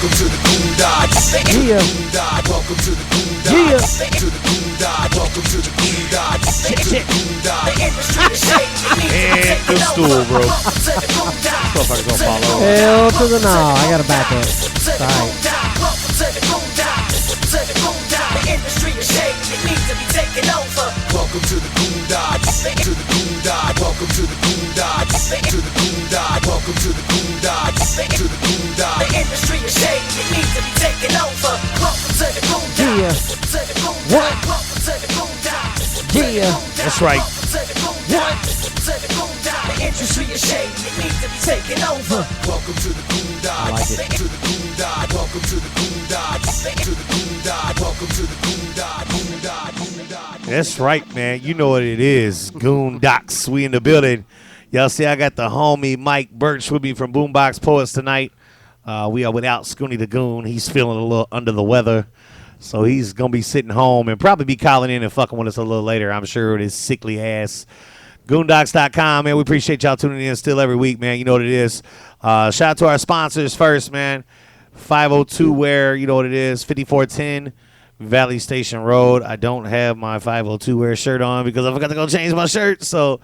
Welcome to the Goondocs. Yeah. Welcome to the Goondocs. Yeah. To the Goondocs. Welcome to the Goondocs. To the Goondocs. And the stool, bro. Motherfuckers gonna follow. Hell to the no. I gotta back up. Sorry. Welcome to the Goondocs. To the Goondocs. Welcome to the Goondocs. To the Goondocs. Welcome to the Goondocs. To the Goondocs. The industry is shady. It needs to be taken over. Welcome to the Goondocs. To the Goondocs. What? Welcome to the Goondocs. Yeah. That's right. To the Goondocs. To the Goondocs. The industry is shady. It needs to be taken over. Welcome to the Goondocs. I like it. To the Goondocs. Welcome to the Goondocs. To the Goondocs. Welcome to the Goondocs. Goondocs. That's right, man. You know what it is. Goondocs. We in the building. Y'all see I got the homie Mike Birch with me from Boombox Poets tonight. We are without Scooney the Goon. He's feeling a little under the weather. So he's going to be sitting home and probably be calling in and fucking with us a little later, I'm sure, with his sickly ass. Goondocs.com, man. We appreciate y'all tuning in still every week, man. You know what it is. Shout out to our sponsors first, man. 502 Wear, you know what it is. 5410 Valley Station Road. I don't have my 502 Wear shirt on because I forgot to go change my shirt. So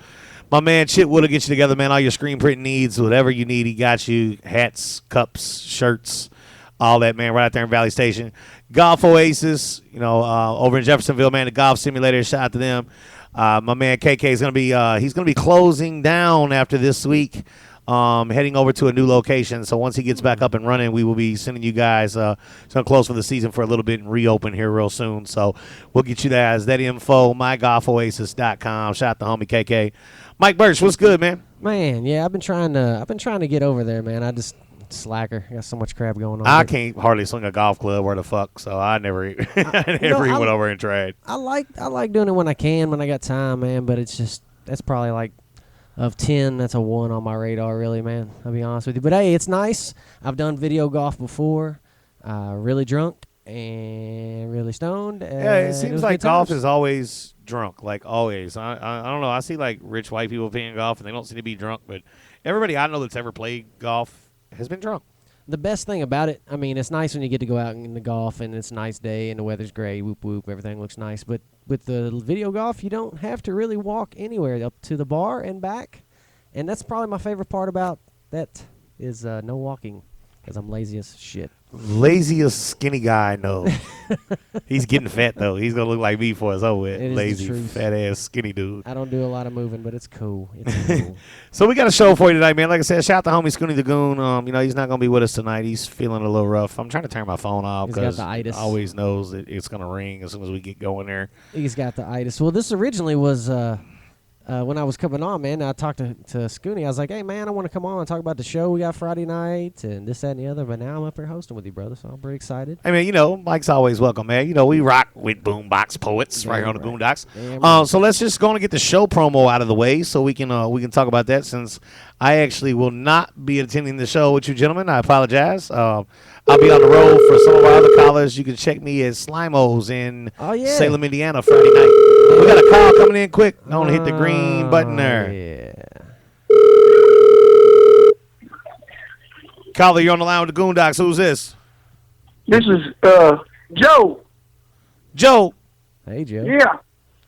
my man Chip will get you together, man. All your screen print needs, whatever you need, he got you. Hats, cups, shirts, all that, man, right out there in Valley Station. Golf Oasis, you know, over in Jeffersonville, man, the golf simulator, shout out to them. My man KK is going to be, he's going to be closing down after this week, heading over to a new location. So once he gets back up and running, we will be sending you guys, it's going to close for the season for a little bit and reopen here real soon. So we'll get you that info, mygolfoasis.com. Shout out to homie KK. Mike Birch, what's good, man? Man, yeah, I've been trying to get over there, man. I just slacker. I got so much crap going on. I can't hardly swing a golf club where the fuck, so I never even went over and tried. I like doing it when I can, when I got time, man, but it's just, that's probably like, of 10, that's a 1 on my radar, really, man. I'll be honest with you. But, hey, it's nice. I've done video golf before, really drunk and really stoned. Yeah, it seems like golf is always drunk, like always. I don't know. I see, like, rich white people playing golf, and they don't seem to be drunk, but everybody I know that's ever played golf has been drunk. The best thing about it, I mean, it's nice when you get to go out in the golf and it's a nice day and the weather's great, whoop, whoop, everything looks nice. But with the video golf, you don't have to really walk anywhere up to the bar and back. And that's probably my favorite part about that is no walking because I'm lazy as shit. Laziest skinny guy I know. He's getting fat, though. He's going to look like me for his whole It is the lazy, truth. fat-ass skinny dude. I don't do a lot of moving, but it's cool. It's cool. So we got a show for you tonight, man. Like I said, shout out to homie Scooney the Goon. You know, he's not going to be with us tonight. He's feeling a little rough. I'm trying to turn my phone off He's got because the itis. always knows that it's going to ring as soon as we get going there. He's got the itis. Well, this originally was when I was coming on, man. I talked to Scooney. I was like, hey, man, I want to come on and talk about the show we got Friday night and this, that, and the other. But now I'm up here hosting with you, brother, so I'm pretty excited. I mean, you know, Mike's always welcome, man. You know, we rock with Boombox Poets right here on the Goondocs. So let's just go and get the show promo out of the way so we can talk about that since I actually will not be attending the show with you gentlemen. I apologize. I'll be on the road for some of our other callers. You can check me at Slimos in Salem, Indiana, Friday night. We got a call coming in quick. Don't hit the green button there. Yeah. Caller, you're on the line with the Goondocs. Who's this? This is Joe. Joe. Hey, Joe. Yeah.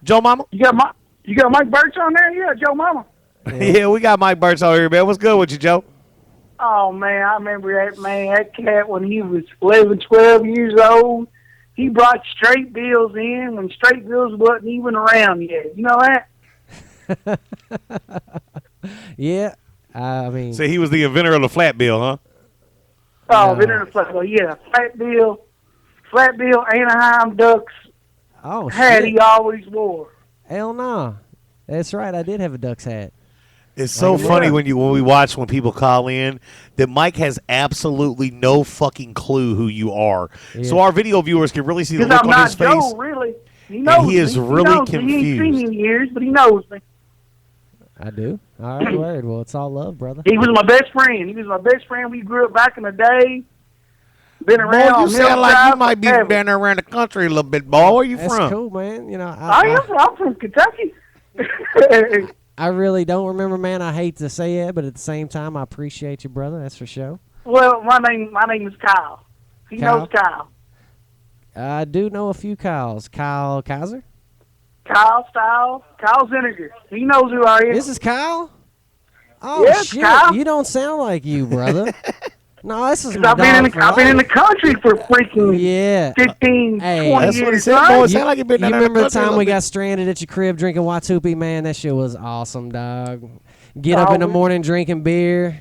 Joe Mama? You got Mike Birch on there? Yeah, Joe Mama. Yeah, we got Mike Birch over here, man. What's good with you, Joe? Oh, man, I remember that, man. That cat, when he was 11, 12 years old, he brought straight bills in when straight bills wasn't even around yet. You know that? Yeah. I mean. So he was the inventor of the flat bill, huh? Oh, inventor of the flat bill. Yeah, flat bill, Anaheim Ducks. Oh, hat shit. he always wore. Hell no. That's right. I did have a Ducks hat. It's so funny when we watch when people call in that Mike has absolutely no fucking clue who you are. Yeah. So our video viewers can really see the look on his face. Joe, really. He knows he is me. really he knows confused. Me. He ain't seen me in years, but he knows me. I do. All right, word. Well, it's all love, brother. He was my best friend. We grew up back in the day. Been around. Boy, you sound like you might be been around the country a little bit, boy. Where you from? That's cool, man. You know, I'm from Kentucky. I really don't remember, man. I hate to say it, but at the same time, I appreciate you, brother. That's for sure. Well, my name is Kyle. He Kyle? knows Kyle. I do know a few Kyles. Kyle Kaiser? Kyle Style. Kyle Vinegar. He knows who I am. This is Kyle? Oh, Yes, shit. Kyle. You don't sound like you, brother. No, this is 'Cause my I've been dog for I've been in the life. country for freaking Yeah. 15, Hey, 20 That's what he years. said, right? boy. Sound like you been down there in remember the country a time we little got bit. stranded at your crib drinking Watupi, man? That shit was awesome, dog. Get up in the Oh, morning drinking beer.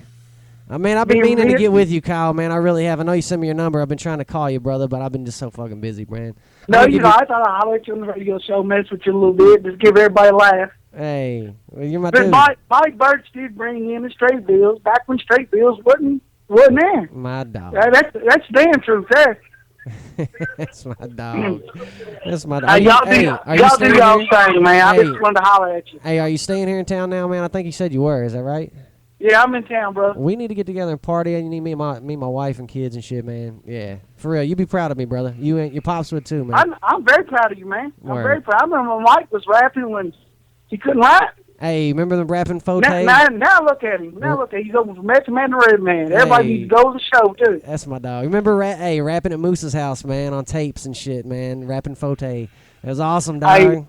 I mean, I've been Me- meaning to me- get with you, Kyle, man. I really have. I know you sent me your number. I've been trying to call you, brother, but I've been just so fucking busy, man. No, I'm gonna you give know, I thought I'd holler at you on the radio show, mess with you a little bit, just give everybody a laugh. Hey, well, you're my But dude. Mike Birch did bring in the straight bills back when straight bills wasn't there. My dog. That's damn truth there. That's my dog. That's my dog. Hey, y'all do are you y'all staying do y'all here? thing, man. I Hey. just wanted to holler at you. Hey, are you staying here in town now, man? I think you said you were. Is that right? Yeah, I'm in town, bro. We need to get together and party. And you need me and my wife and kids and shit, man. Yeah, for real. You be proud of me, brother. You and your pops would too, man. I'm very proud of you, man. Word. I'm very proud. I remember when Mike was rapping when he couldn't rap. Hey, remember the rapping Fote? Now look at him. Now look at him. He's over from Method Man to Red Man. Everybody Hey. needs to go to the show, too. That's my dog. Remember, rapping at Moose's house, man, on tapes and shit, man. Rapping Fote. It was awesome, dog. Hey.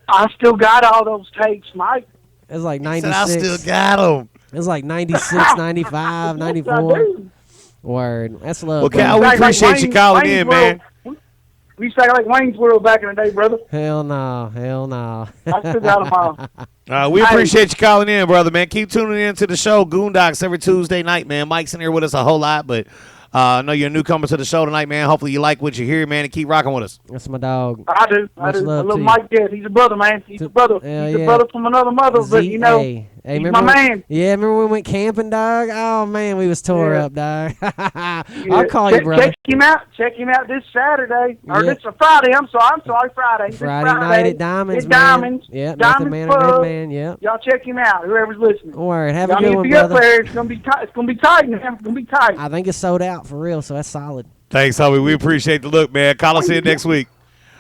I still got all those tapes, Mike. It was like He said, 96. I still got him. It was like 96, 95, 94. do. Word. That's love. Well, brother. Cal, we appreciate you calling in, man. We used to act like Wayne's World back in the day, brother. Hell no. Hell no. I still got them all. We appreciate you calling in, brother, man. Keep tuning in to the show, Goondocs, every Tuesday night, man. Mike's in here with us a whole lot, but I know you're a newcomer to the show tonight, man. Hopefully you like what you hear, man, and keep rocking with us. That's my dog. I do. Much I love to love you. Mike Dead. He's a brother, man. He's a brother. Hell He's yeah. a brother from another mother, but you know, Hey, he's remember my when- man. Yeah, remember when we went camping, dog? Oh, man, we was tore Yeah. up, dog. Yeah. I'll call you, brother. Check him out. Check him out this Saturday. Or Yeah. this Friday. I'm sorry, Friday. This Friday night at Diamonds, At man. Diamonds. Yeah, Method Diamonds Man and Red Pub. Man, yeah. Y'all check him out. Whoever's listening. Word. Have a Y'all good need to one, be up brother. there. It's gonna be tight. It's gonna be tight, man. It's gonna be tight. I think it's sold out for real, so that's solid. Thanks, homie. We appreciate the look, man. Call us in next week.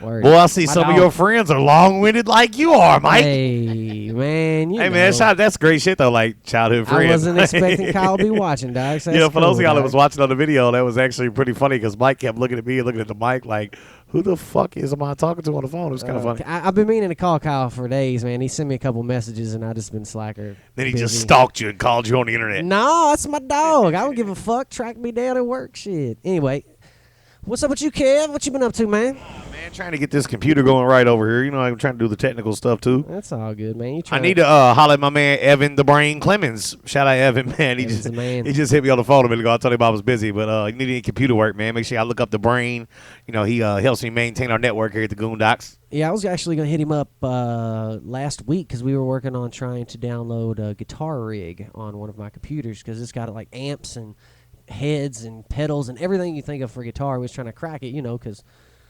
Word. Boy, I see My some dog. of your friends are long-winded like you are, Mike. Hey, man. You Hey, man, know. that's great shit, though, like childhood friends. I wasn't expecting Kyle to be watching, dog. So You know, that's for those of cool, y'all that dog. was watching on the video, that was actually pretty funny because Mike kept looking at me and looking at the mic like, who the fuck am I talking to on the phone? It was kind of funny. I've been meaning to call Kyle for days, man. He sent me a couple messages, and I just been slacker. Then he busy. just stalked you and called you on the internet. No, that's my dog. I don't give a fuck. Track me down at work, shit. Anyway, what's up with you, Kev? What you been up to, man? Man, trying to get this computer going right over here. You know, I'm trying to do the technical stuff, too. That's all good, man. You I trying need to holler at my man Evan the Brain Clemens. Shout out Evan, man. He Evan's just the man. he just hit me on the phone a minute ago. I told him I was busy, but you need any computer work, man. Make sure I look up the Brain. You know, he helps me maintain our network here at the Goondocs. Yeah, I was actually going to hit him up last week because we were working on trying to download a guitar rig on one of my computers because it's got like amps and heads and pedals and everything you think of for guitar. We was trying to crack it, you know, because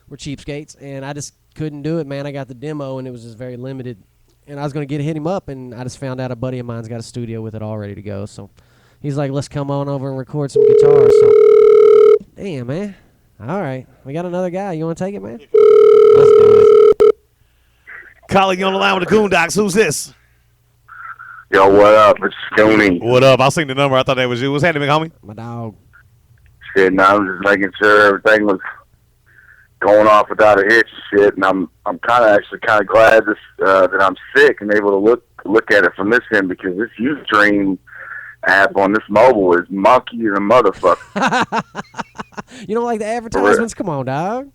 we're cheapskates, and I just couldn't do it, man. I got the demo, and it was just very limited. And I was going to hit him up, and I just found out a buddy of mine's got a studio with it all ready to go. So he's like, let's come on over and record some guitars. So, damn, man. All right. We got another guy. You want to take it, man? Let's do it. Calling you on the line with the Goondocs. Who's this? Yo, what up? It's Scooney. What up? I seen the number. I thought that was you. What's happening, homie? My dog. Shit, and I'm just making sure everything was going off without a hitch and shit. And I'm kind of glad this that I'm sick and able to look at it from this end because this Ustream app on this mobile is monkey as a motherfucker. You don't like the advertisements? Come on, dog.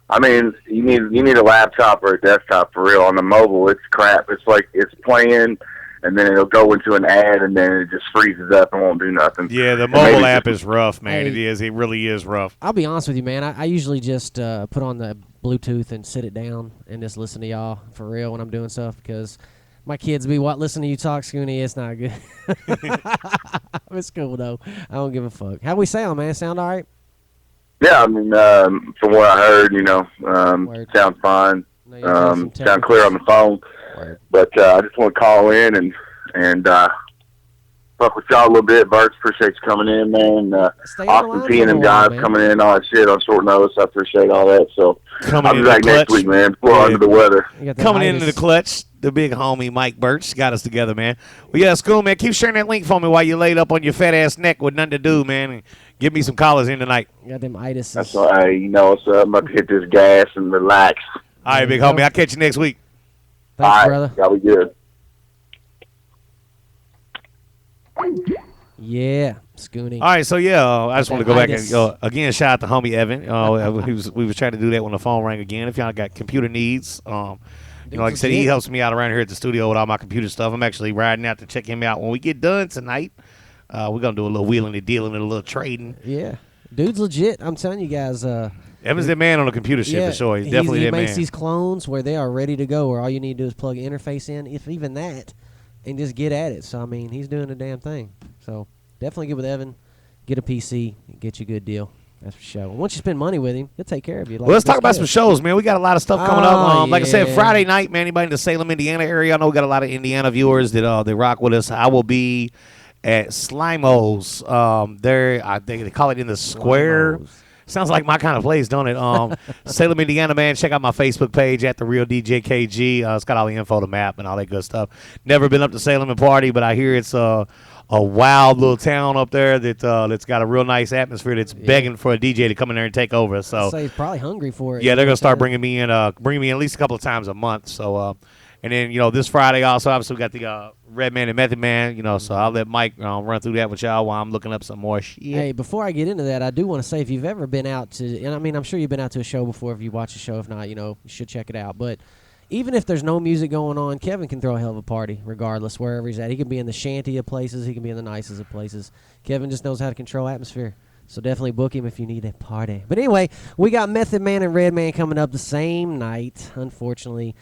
I mean, you need a laptop or a desktop for real. On the mobile, it's crap. It's like it's playing, and then it'll go into an ad, and then it just freezes up and won't do nothing. Yeah, the And mobile maybe app just- is rough, man. Hey. It is. It really is rough. I'll be honest with you, man. I usually just put on the Bluetooth and sit it down and just listen to y'all for real when I'm doing stuff because my kids be listening to you talk, Scooney. It's not good. It's cool, though. I don't give a fuck. How we sound, man? Sound all right? Yeah, I mean, from what I heard, Word. sounds fine. No, you got some Sound clear on the phone. Word. But I just want to call in and fuck with y'all a little bit. Bert, appreciate you coming in, man. Stay on the Austin line P and for a them while, guys man. coming in, all that shit on short notice. I appreciate all that. So Coming I'll be in the back next clutch. week, man. Before Yeah. under the weather. You got that Coming into the itis. clutch, the big homie Mike Birch got us together, man. Well, yeah, school, man. Keep sharing that link for me while you laid up on your fat ass neck with nothing to do, man. And give me some collars in tonight. You got them itis. That's all right. You know what's up. I'm about to hit this gas and relax. All right, There big you go. homie. I'll catch you next week. Thanks, all right, brother. y'all be good. Yeah, Scooney. All right, so yeah, I just want to go back and itis. again shout out to homie Evan. We was trying to do that when the phone rang again. If y'all got computer needs, like I said, he legit. helps me out around here at the studio with all my computer stuff. I'm actually riding out to check him out when we get done tonight. We're gonna do a little wheeling and dealing and a little trading. Yeah, dude's legit. I'm telling you guys. Evan's that man on the computer shit for sure. He's definitely he that makes man. these clones where they are ready to go, where all you need to do is plug an interface in, if even that, and just get at it. So I mean, he's doing a damn thing. So definitely get with Evan, get a PC, get you a good deal. That's for sure. Once you spend money with him, he'll take care of you. Like Well, let's this talk about some kid. shows, man. We got a lot of stuff coming up. Oh, Like I said, yeah. Friday night, man. Anybody in the Salem, Indiana area? I know we got a lot of Indiana viewers that they rock with us. I will be at Slimo's. There, I think they call it in the square. Slimo's. Sounds like my kind of place, don't it? Salem, Indiana, man. Check out my Facebook page at the Real DJ KG. It's got all the info, the map, and all that good stuff. Never been up to Salem and party, but I hear it's a wild little town up there that's got a real nice atmosphere. That's begging for a DJ to come in there and take over. So I'd say he's probably hungry for it. yeah, they're gonna start bringing. bringing me in at least a couple of times a month. So, and then this Friday also, obviously we got the Red Man and Method Man. So I'll let Mike run through that with y'all while I'm looking up some more shit. Hey, before I get into that, I do want to say if you've ever been out to, and I mean, I'm sure you've been out to a show before. If you watch a show, if not, you should check it out. But even if there's no music going on, Kevin can throw a hell of a party regardless, wherever he's at. He can be in the shanty of places. He can be in the nicest of places. Kevin just knows how to control atmosphere. So definitely book him if you need a party. But anyway, we got Method Man and Red Man coming up the same night, unfortunately.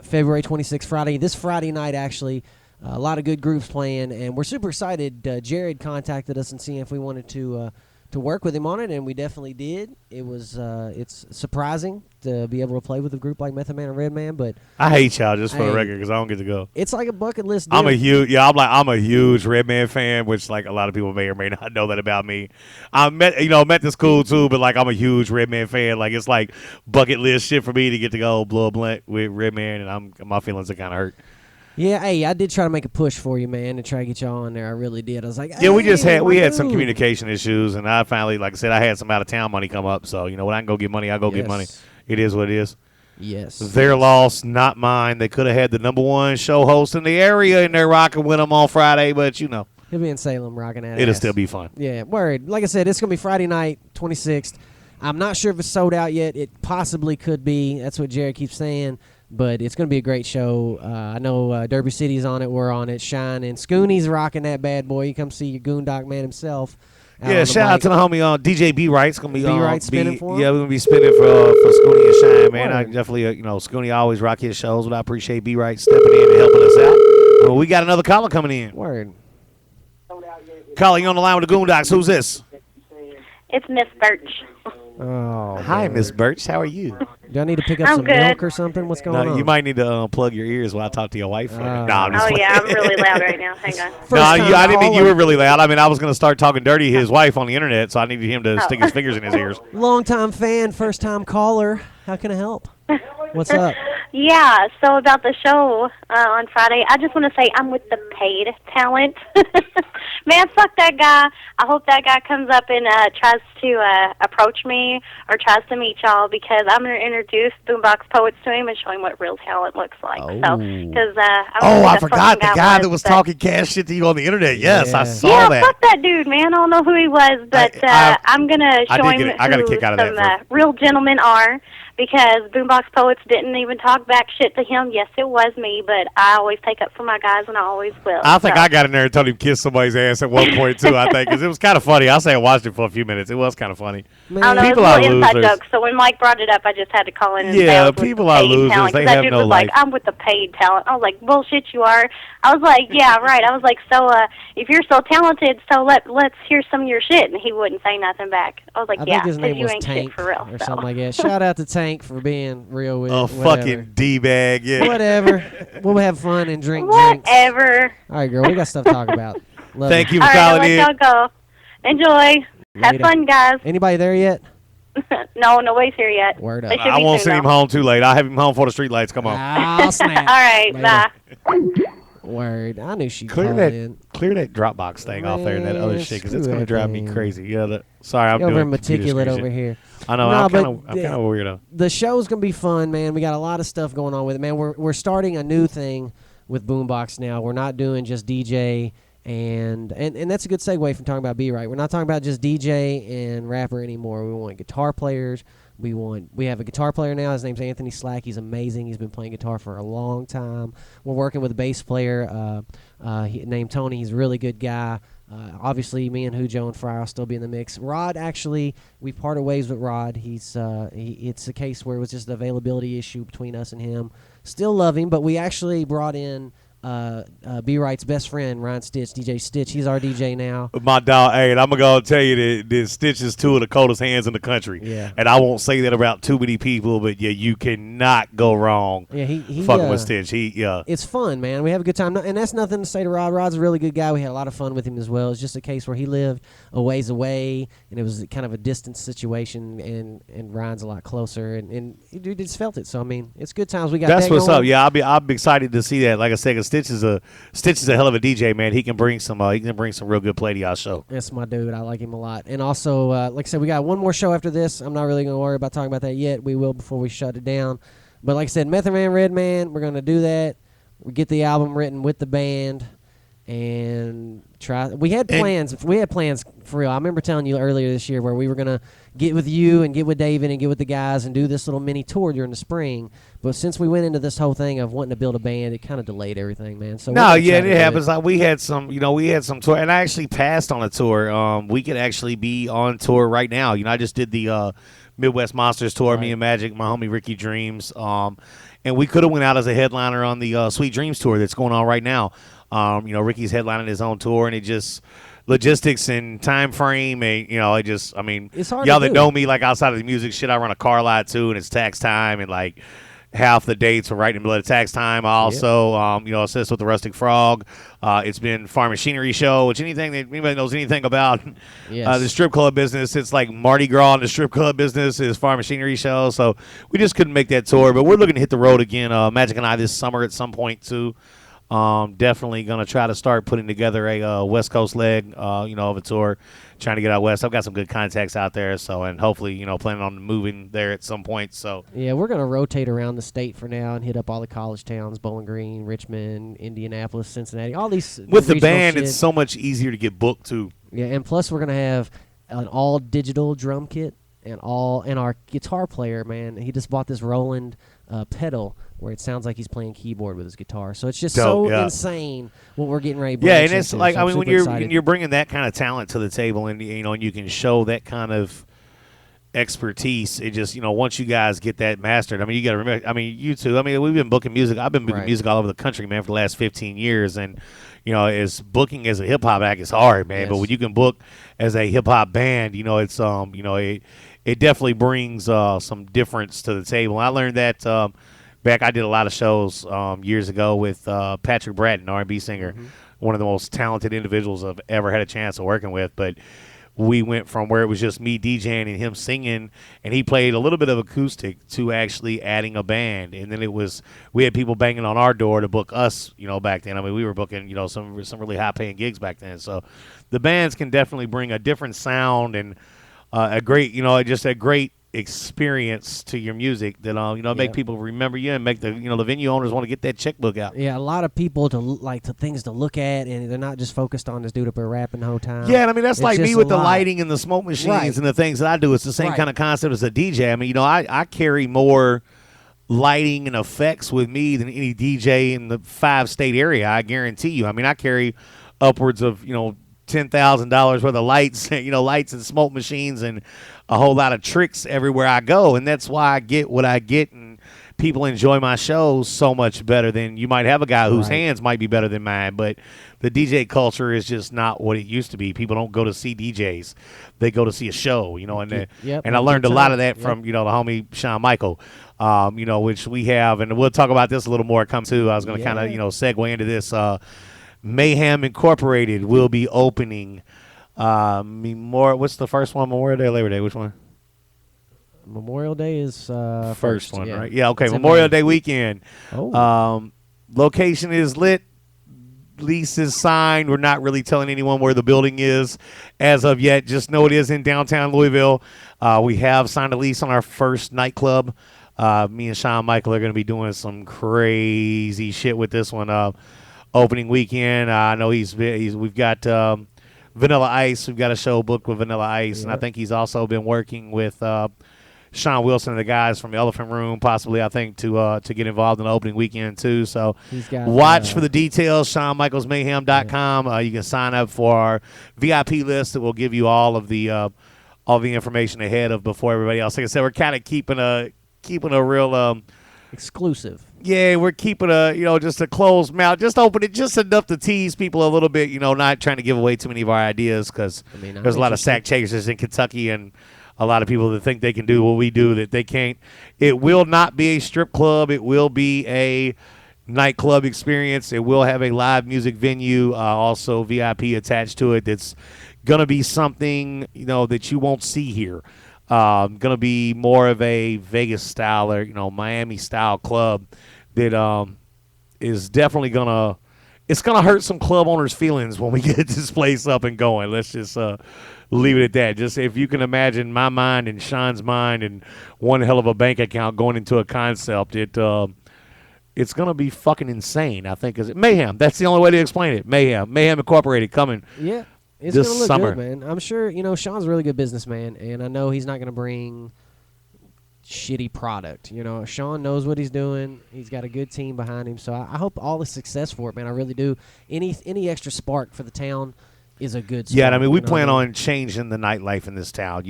February 26th, Friday. This Friday night, actually, a lot of good groups playing, and we're super excited. Jared contacted us and seeing if we wanted to work with him on it, and we definitely did. It was it's surprising to be able to play with a group like Method Man and Red Man, but I hate y'all just for the Hey. record because I don't get to go. it's like a bucket list deal. I'm a huge Red Man fan, which like a lot of people may or may not know that about me. I met this cool too, but like I'm a huge Red Man fan. Like it's like bucket list shit for me to get to go blow a blunt with Red Man, and my feelings are kind of hurt. Yeah, hey, I did try to make a push for you, man, to try to get y'all on there. I really did. I was like, Yeah, we just hey, we my had some dude. communication issues, and I finally, like I said, I had some out of town money come up. So when I can go get money, I go get money. Yes. It is what it is. Yes. Their loss, not mine. They could have had the #1 show host in the area, and they're rocking with them on Friday. But He'll be in Salem rocking that it'll ass. still be fun. Yeah, word. Like I said, it's going to be Friday night, 26th. I'm not sure if it's sold out yet. It possibly could be. That's what Jared keeps saying. But it's going to be a great show. I know Derby City's on it. We're on it. Shine. And Scooney's rocking that bad boy. You come see your Goondoc man himself. Yeah, shout out to the homie on DJ B Wright's gonna be B. Wright spinning for him? Yeah, we're gonna be spinning for Scooney and Shine, man. I Word. definitely Scooney always rock his shows, but I appreciate B Wright stepping in and helping us out. Well, we got another caller coming in. Word. Caller, you on the line with the Goondocs? Who's this? It's Miss Birch. Oh. Hi, man. Miss Birch. How are you? Do I need to pick up I'm some good. milk or something? What's going No, on? you might need to plug your ears while I talk to your wife. Nah, I'm just Oh, playing. yeah, I'm really loud right now. Hang on. First No, time I didn't think you caller. were really loud. I mean, I was going to start talking dirty to his wife on the internet, so I needed him to stick his fingers in his ears. Long-time fan, first-time caller. How can I help? What's up? Yeah, so about the show on Friday, I just want to say I'm with the paid talent. Man, fuck that guy. I hope that guy comes up and tries to approach me or tries to meet y'all because I'm going to introduce Boombox Poets to him and show him what real talent looks like. Oh. So, because I forgot the guy that was talking cash shit to you on the internet. Yes, I Yeah. saw Yeah, that. fuck that dude, man. I don't know who he was, but I'm going to I show did him get it. I got a who kick out of that some first. real gentlemen are because Boombox Poets didn't even talk back shit to him. Yes, it was me, but I always take up for my guys, and I always will. I think so. I got in there and told him kiss somebody's ass at one point too. I think because it was kind of funny. I say I watched it for a few minutes. It was kind of funny. Man, I don't know, People it are was a little inside losers. joke, so when Mike brought it up, I just had to call in and say Yeah, I was with people the are paid losers. talent, 'cause They that have dude no was life. like, I'm with the paid talent. I was like, bullshit, you are. I was like, yeah, right. I was like, so if you're so talented, so let's hear some of your shit. And he wouldn't say nothing back. I was like, I yeah, think his 'cause name you was ain't Tank shit for real. or so. something like that. Shout out to Tank for being real with A it. Whatever. fucking d-bag. Yeah. Whatever. We'll have fun and drink drinks. Whatever. All right, girl. We got stuff to talk about. Love Thank you. you for All right, I'll calling let in. y'all go. Enjoy. Have Later. fun, guys. Anybody there yet? No, nobody's here yet. Word They up. should I be won't soon, send him though. home too late. I'll have him home before the street lights come on. I'll snap. All right, Later. bye. Word. I knew she'd Clear call that, in. clear that Dropbox thing off there and that other Man, shit, because screw it's gonna that drive me thing. crazy. Yeah, sorry, I'm Over doing computer meticulate screen over shit. here. I know. No, I'm but kind of a weirdo. The show's gonna be fun, man. We got a lot of stuff going on with it, man. We're starting a new thing with Boombox now. We're not doing just DJ and that's a good segue from talking about B-Right. We're not talking about just DJ and rapper anymore. We want guitar players. We have a guitar player now. His name's Anthony Slack. He's amazing. He's been playing guitar for a long time. We're working with a bass player named Tony. He's a really good guy. Obviously, me and Hujo and Fry will still be in the mix. Rod, actually, we parted ways with Rod. It's a case where it was just an availability issue between us and him. Still love him, but we actually brought in B-Right's best friend, Ryan Stitch, DJ Stitch. He's our DJ now. My dog, hey, and I'm gonna tell you that Stitch is two of the coldest hands in the country. Yeah. And I won't say that about too many people, but yeah, you cannot go wrong. Yeah, he fucking with Stitch. It's fun, man. We have a good time, and that's nothing to say to Rod. Rod's a really good guy. We had a lot of fun with him as well. It's just a case where he lived a ways away, and it was kind of a distance situation, and Ryan's a lot closer, and dude just felt it. So I mean, it's good times. We got That's that what's going. up. Yeah, I'll be excited to see that. Like I said, 'cause Stitch is a hell of a DJ, man. He can bring some real good play to y'all show. That's my dude. I like him a lot. And also, like I said, we got one more show after this. I'm not really going to worry about talking about that yet. We will before we shut it down. But like I said, Method Man, Redman, we're going to do that. We get the album written with the band and try. We had plans for real. I remember telling you earlier this year where we were going to get with you and get with David and get with the guys and do this little mini tour during the spring. But since we went into this whole thing of wanting to build a band, it kind of delayed everything, man. So no, yeah, it happens. Like we had some tour, and I actually passed on a tour. We could actually be on tour right now. I just did the Midwest Monsters tour. Right. Me and Magic, my homie Ricky Dreams, and we could have went out as a headliner on the Sweet Dreams tour that's going on right now. Ricky's headlining his own tour, and it just logistics and time frame, and it's hard y'all to that do. know me, like outside of the music shit, I run a car lot too, and it's tax time, and like half the dates are right in the middle of tax time. I also, assist with the Rustic Frog. It's been Farm Machinery Show, which anything that anybody knows anything about the strip club business, it's like Mardi Gras in the strip club business is Farm Machinery Show. So we just couldn't make that tour, but we're looking to hit the road again. Magic and I this summer at some point too. Definitely gonna try to start putting together a West Coast leg, of a tour, trying to get out west. I've got some good contacts out there, and hopefully, planning on moving there at some point. So yeah, we're gonna rotate around the state for now and hit up all the college towns: Bowling Green, Richmond, Indianapolis, Cincinnati. All these with the regional band, shit. it's so much easier to get booked too. Yeah, and plus we're gonna have an all digital drum kit and our guitar player, man. He just bought this Roland pedal where it sounds like he's playing keyboard with his guitar. So it's just Dope, so insane what we're getting ready to Yeah, branch and it's into. like So I'm when super excited. you're bringing that kind of talent to the table, and and you can show that kind of expertise. It just once you guys get that mastered, you got to remember. You two. We've been booking music. I've been booking Right. music all over the country, man, for the last 15 years, and as booking as a hip hop act is hard, man. Yes. But when you can book as a hip hop band, it's it definitely brings some difference to the table. And I learned that. Back, I did a lot of shows years ago with Patrick Bratton, R&B singer, one of the most talented individuals I've ever had a chance of working with. But we went from where it was just me DJing and him singing, and he played a little bit of acoustic, to actually adding a band. And then we had people banging on our door to book us, back then. We were booking, some really high-paying gigs back then. So the bands can definitely bring a different sound and a great experience to your music that make people remember you and make the the venue owners want to get that checkbook out. Yeah, a lot of people things to look at, and they're not just focused on this dude up there rapping the whole time. Yeah, and that's It's like just me a with the lot. lighting and the smoke machines Right. and the things that I do. It's the same Right. kind of concept as a DJ. I carry more lighting and effects with me than any DJ in the 5-state area. I guarantee you. I carry upwards of $10,000 worth of lights, lights and smoke machines and a whole lot of tricks everywhere I go. And that's why I get what I get, and people enjoy my shows so much better than you might have a guy whose Right. hands might be better than mine. But the DJ culture is just not what it used to be. People don't go to see DJs. They go to see a show, and Yep, and I good learned a lot time. of that Yep. from, the homie Sean Michael, which we have, and we'll talk about this a little more come to. I was going to kind of, Yeah. segue into this. Mayhem Incorporated will be opening what's the first one? Memorial Day, Labor Day? Which one? Memorial Day is First one, yeah. right? Yeah, okay. It's in Memorial May. Day weekend. Oh. Location is lit. Lease is signed. We're not really telling anyone where the building is as of yet. Just know it is in downtown Louisville. We have signed a lease on our first nightclub. Me and Sean Michael are going to be doing some crazy shit with this one. Opening weekend. I know we've got Vanilla Ice. We've got a show booked with Vanilla Ice, and I think he's also been working with Sean Wilson and the guys from Elephant Room, possibly, I think, to get involved in the opening weekend, too. So He's got, watch for the details, SeanMichaelsMayhem.com. You can sign up for our VIP list that will give you all the information ahead of before everybody else. Like I said, we're kind of keeping a real exclusive. yeah, we're keeping just a closed mouth. Just open it just enough to tease people a little bit, not trying to give away too many of our ideas because there's a lot of sack chasers in Kentucky and a lot of people that think they can do what we do that they can't. It will not be a strip club. It will be a nightclub experience. It will have a live music venue, also VIP attached to it. That's going to be something, that you won't see here. Going to be more of a Vegas style or, Miami style club that is definitely going to – it's going to hurt some club owners' feelings when we get this place up and going. Let's just leave it at that. Just if you can imagine my mind and Sean's mind and one hell of a bank account going into a concept, it's going to be fucking insane, I think. Mayhem. That's the only way to explain it. Mayhem. Mayhem Incorporated coming. Yeah. It's this gonna look summer. good, man. I'm sure, Sean's a really good businessman, and I know he's not going to bring shitty product. Sean knows what he's doing. He's got a good team behind him, so I hope all the success for it, man. I really do. Any extra spark for the town is a good start. Yeah, I mean, we plan on changing the nightlife in this town.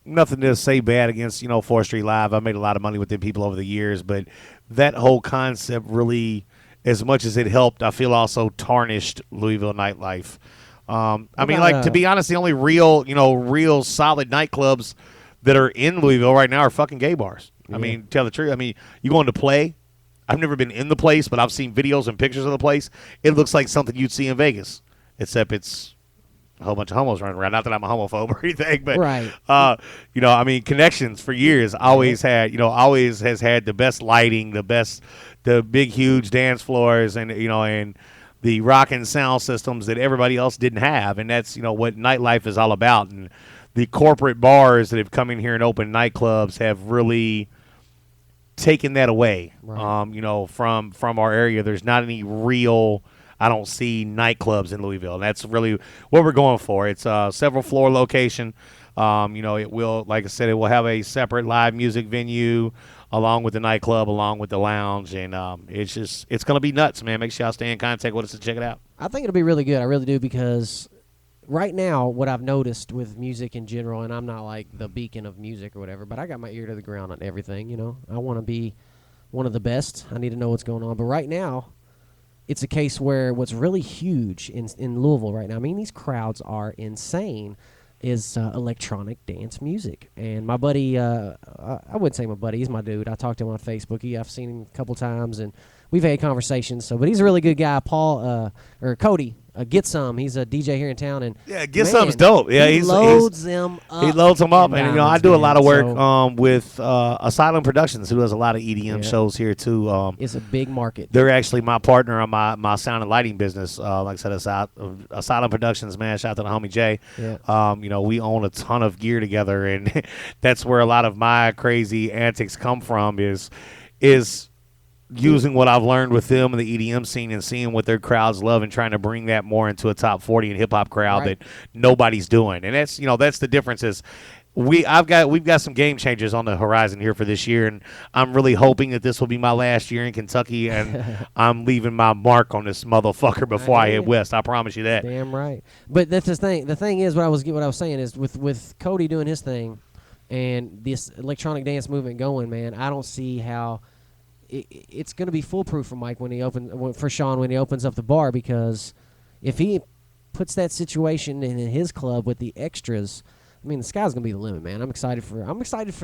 Nothing to say bad against, 4th Street Live. I made a lot of money with them people over the years, but that whole concept really, as much as it helped, I feel also tarnished Louisville nightlife. To be honest, the only real solid nightclubs that are in Louisville right now are fucking gay bars. Yeah. I mean, tell the truth. I mean, you going to play? I've never been in the place, but I've seen videos and pictures of the place. It looks like something you'd see in Vegas, except it's a whole bunch of homos running around. Not that I'm a homophobe or anything, but right. Connections for years always has had the best lighting, the big huge dance floors, and and the rock and sound systems that everybody else didn't have, and that's what nightlife is all about. And the corporate bars that have come in here and opened nightclubs have really taken that away. Right. From our area, there's not any real. I don't see nightclubs in Louisville. And that's really what we're going for. It's a several floor location. It will, like I said, it will have a separate live music venue along with the nightclub, along with the lounge, and it's going to be nuts, man. Make sure y'all stay in contact with us and check it out. I think it'll be really good. I really do, because right now what I've noticed with music in general, and I'm not like the beacon of music or whatever, but I got my ear to the ground on everything. I want to be one of the best. I need to know what's going on. But right now, it's a case where what's really huge in Louisville right now, I mean, these crowds are insane, is electronic dance music. And my buddy, I wouldn't say my buddy, he's my dude. I talked to him on Facebook. I've seen him a couple times, and we've had conversations. But he's a really good guy. Cody, Get Some. He's a DJ here in town, and yeah, Get Some's dope. Yeah, he loads them up. He loads them up, and I do a lot of work so, with Asylum Productions, who does a lot of EDM shows here too. It's a big market. They're actually my partner on my sound and lighting business. Like I said, Asylum Productions, man. Shout out to the homie Jay. Yeah. We own a ton of gear together, and that's where a lot of my crazy antics come from. Is using what I've learned with them in the EDM scene and seeing what their crowds love and trying to bring that more into a top 40 and hip hop crowd that nobody's doing. And that's the difference is we've got some game changers on the horizon here for this year, and I'm really hoping that this will be my last year in Kentucky, and I'm leaving my mark on this motherfucker before I head west. I promise you that. Damn right. But that's the thing. The thing is, what I was saying is with Cody doing his thing and this electronic dance movement going, man, I don't see how it's going to be foolproof for Sean when he opens up the bar, because if he puts that situation in his club with the extras, I mean, the sky's going to be the limit, man. I'm excited for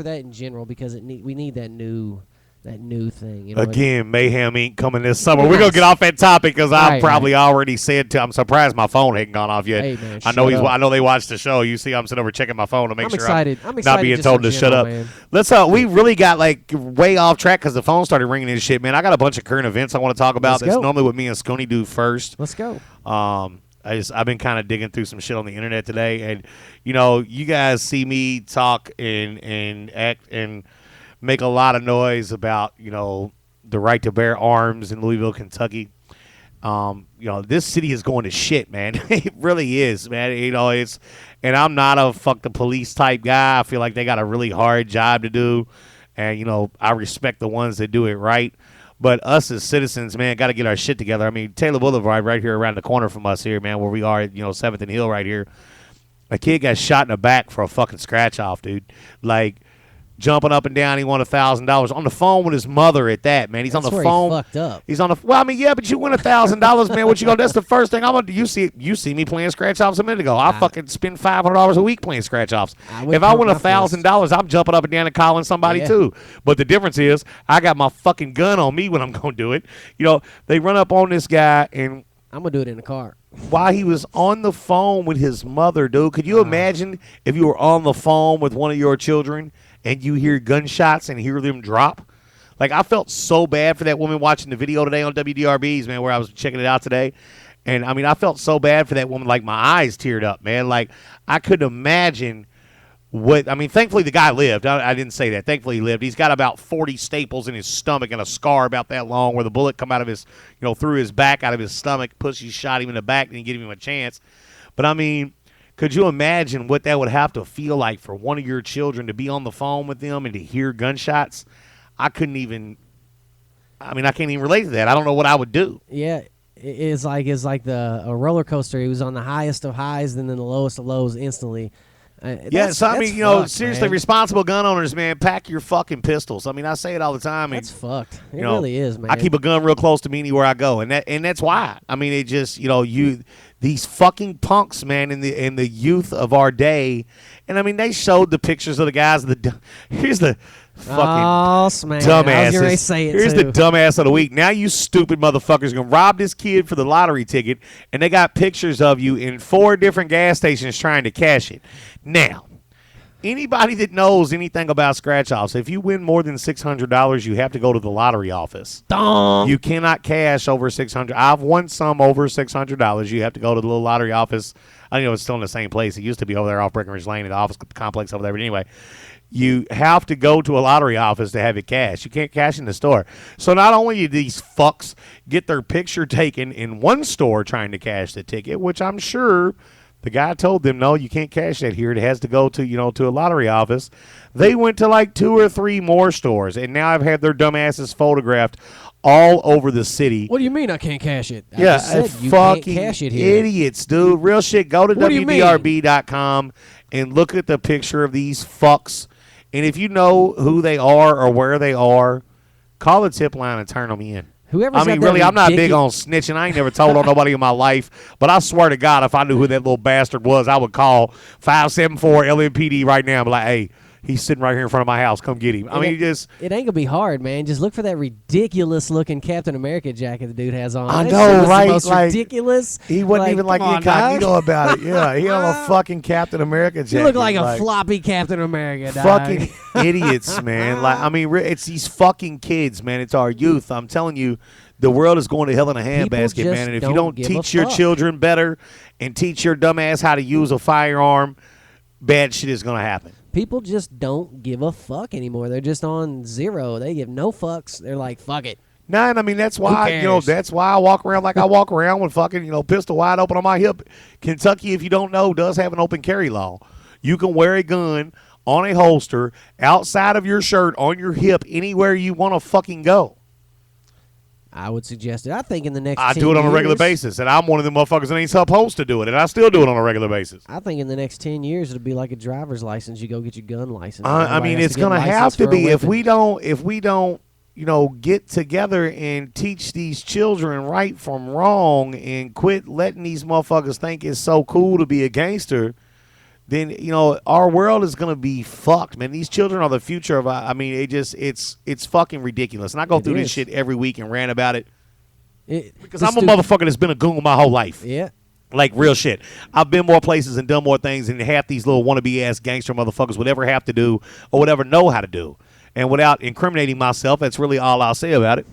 that in general, because we need that new that new thing. You know, Again, Mayhem Inc. coming this summer. We're going to get off that topic because I've probably already said I'm surprised my phone hadn't gone off yet. Hey, man, I know they watched the show. You see, I'm sitting over checking my phone to make sure I'm not being told to shut up. Man. Let's we really got like way off track because the phone started ringing and shit, man. I got a bunch of current events I want to talk about. That's normally what me and Scooney do first. Let's go. I've been kind of digging through some shit on the internet today, and you guys see me talk and act and make a lot of noise about the right to bear arms in Louisville, Kentucky. This city is going to shit, man. It really is, man. And I'm not a fuck the police type guy. I feel like they got a really hard job to do, and I respect the ones that do it right. But us as citizens, man, got to get our shit together. I mean, Taylor Boulevard right here around the corner from us here, man, where we are at, 7th and Hill right here. A kid got shot in the back for a fucking scratch off, dude. Like, jumping up and down, he won $1,000 on the phone with his mother at that, man. He's on the phone. He fucked up. He's on the. Well, I mean, yeah, but you win $1,000, man. What you gonna? That's the first thing I'm gonna do. You see me playing scratch offs a minute ago. I fucking spend $500 a week playing scratch offs. If I win $1,000, I'm jumping up and down and calling somebody too. But the difference is, I got my fucking gun on me when I'm gonna do it. They run up on this guy and I'm gonna do it in the car. While he was on the phone with his mother, dude, could you imagine if you were on the phone with one of your children and you hear gunshots and hear them drop? Like, I felt so bad for that woman watching the video today on WDRBs, man, where I was checking it out today. And, I mean, I felt so bad for that woman. Like, my eyes teared up, man. Like, I couldn't imagine thankfully the guy lived. I didn't say that. Thankfully he lived. He's got about 40 staples in his stomach and a scar about that long where the bullet come out of his, through his back, out of his stomach. Pussy shot him in the back and didn't give him a chance. But, I mean, could you imagine what that would have to feel like for one of your children to be on the phone with them and to hear gunshots? I can't even relate to that. I don't know what I would do. Yeah, it's like a roller coaster. He was on the highest of highs and then the lowest of lows instantly. Seriously, responsible gun owners, man, pack your fucking pistols. I mean, I say it all the time. That's fucked. It really is, man. I keep a gun real close to me anywhere I go, and that's why. I mean, it just these fucking punks, man, in the youth of our day, and I mean, they showed the pictures of the guys. Here's the fucking dumbasses. Here's the dumbass of the week. Now you stupid motherfuckers gonna rob this kid for the lottery ticket, and they got pictures of you in 4 different gas stations trying to cash it. Now, anybody that knows anything about scratch-offs, if you win more than $600, you have to go to the lottery office. You cannot cash over $600. I've won some over $600. You have to go to the little lottery office. I know it's still in the same place. It used to be over there off Breckenridge Lane at the office complex over there. But anyway, you have to go to a lottery office to have it cashed. You can't cash in the store. So not only do these fucks get their picture taken in one store trying to cash the ticket, which I'm sure the guy told them, no, you can't cash that here. It has to go to, to a lottery office. They went to like 2 or 3 more stores, and now I've had their dumbasses photographed all over the city. What do you mean I can't cash it? I just said you fucking can't cash it here. Idiots, dude. Real shit. Go to WDRB.com and look at the picture of these fucks. And if you know who they are or where they are, call the tip line and turn them in. I'm not big on snitching. I ain't never told on nobody in my life. But I swear to God, if I knew who that little bastard was, I would call 574 LMPD right now and be like, hey, he's sitting right here in front of my house. Come get him. It ain't going to be hard, man. Just look for that ridiculous-looking Captain America jacket the dude has on. I know, right? The most ridiculous. He wasn't even like incognito about it. Yeah, he had a fucking Captain America jacket. You look like a floppy Captain America, dog. Fucking idiots, man. It's these fucking kids, man. It's our youth. I'm telling you, the world is going to hell in a handbasket, man. And if you don't teach your children better and teach your dumbass how to use a firearm, bad shit is going to happen. People just don't give a fuck anymore. They're just on zero. They give no fucks. They're like, fuck it. No, and I mean, that's why, that's why I walk around like I walk around with fucking, pistol wide open on my hip. Kentucky, if you don't know, does have an open carry law. You can wear a gun on a holster outside of your shirt on your hip anywhere you want to fucking go. I would suggest it. I think in the next 10 years. I do it on a regular basis, and I'm one of them motherfuckers that ain't supposed to do it, and I still do it on a regular basis. I think in the next 10 years it'll be like a driver's license. You go get your gun license. I mean, it's going to have to be if we don't, get together and teach these children right from wrong and quit letting these motherfuckers think it's so cool to be a gangster. then our world is gonna be fucked, man. These children are the future of. I mean, it's fucking ridiculous. And I go through this shit every week and rant about it because I'm a motherfucker that's been a goon my whole life. Yeah. Like real shit. I've been more places and done more things than half these little wannabe ass gangster motherfuckers would ever have to do or would ever know how to do. And without incriminating myself, that's really all I'll say about it.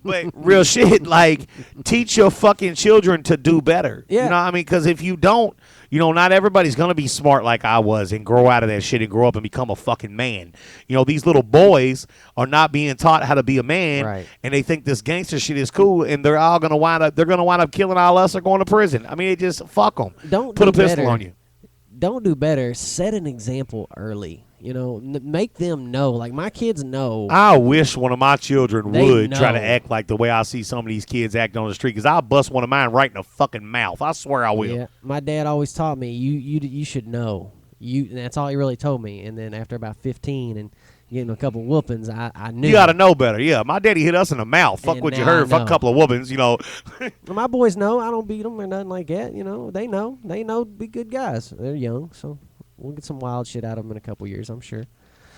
But real shit, like, teach your fucking children to do better. Yeah. You know what I mean? Because if you don't, not everybody's going to be smart like I was and grow out of that shit and grow up and become a fucking man. These little boys are not being taught how to be a man, right. And they think this gangster shit is cool, and they're all going to wind up killing all us or going to prison. I mean, it just, fuck them. Don't put do a pistol better. on you. Don't do better. Set an example early. Make them know. Like, my kids know. I wish one of my children They would try to know. act like the way I see some of these kids act on the street, because I'll bust one of mine right in the fucking mouth. I swear I will. Yeah, my dad always taught me, you should know. And that's all he really told me. And then after about 15 and getting a couple whoopings, I knew. You got to know better. Yeah, my daddy hit us in the mouth. Fuck And what you now I heard. Fuck a know. couple of whoopings, Well, my boys know. I don't beat them or nothing like that. They know. They know to be good guys. They're young, so we'll get some wild shit out of them in a couple years, I'm sure.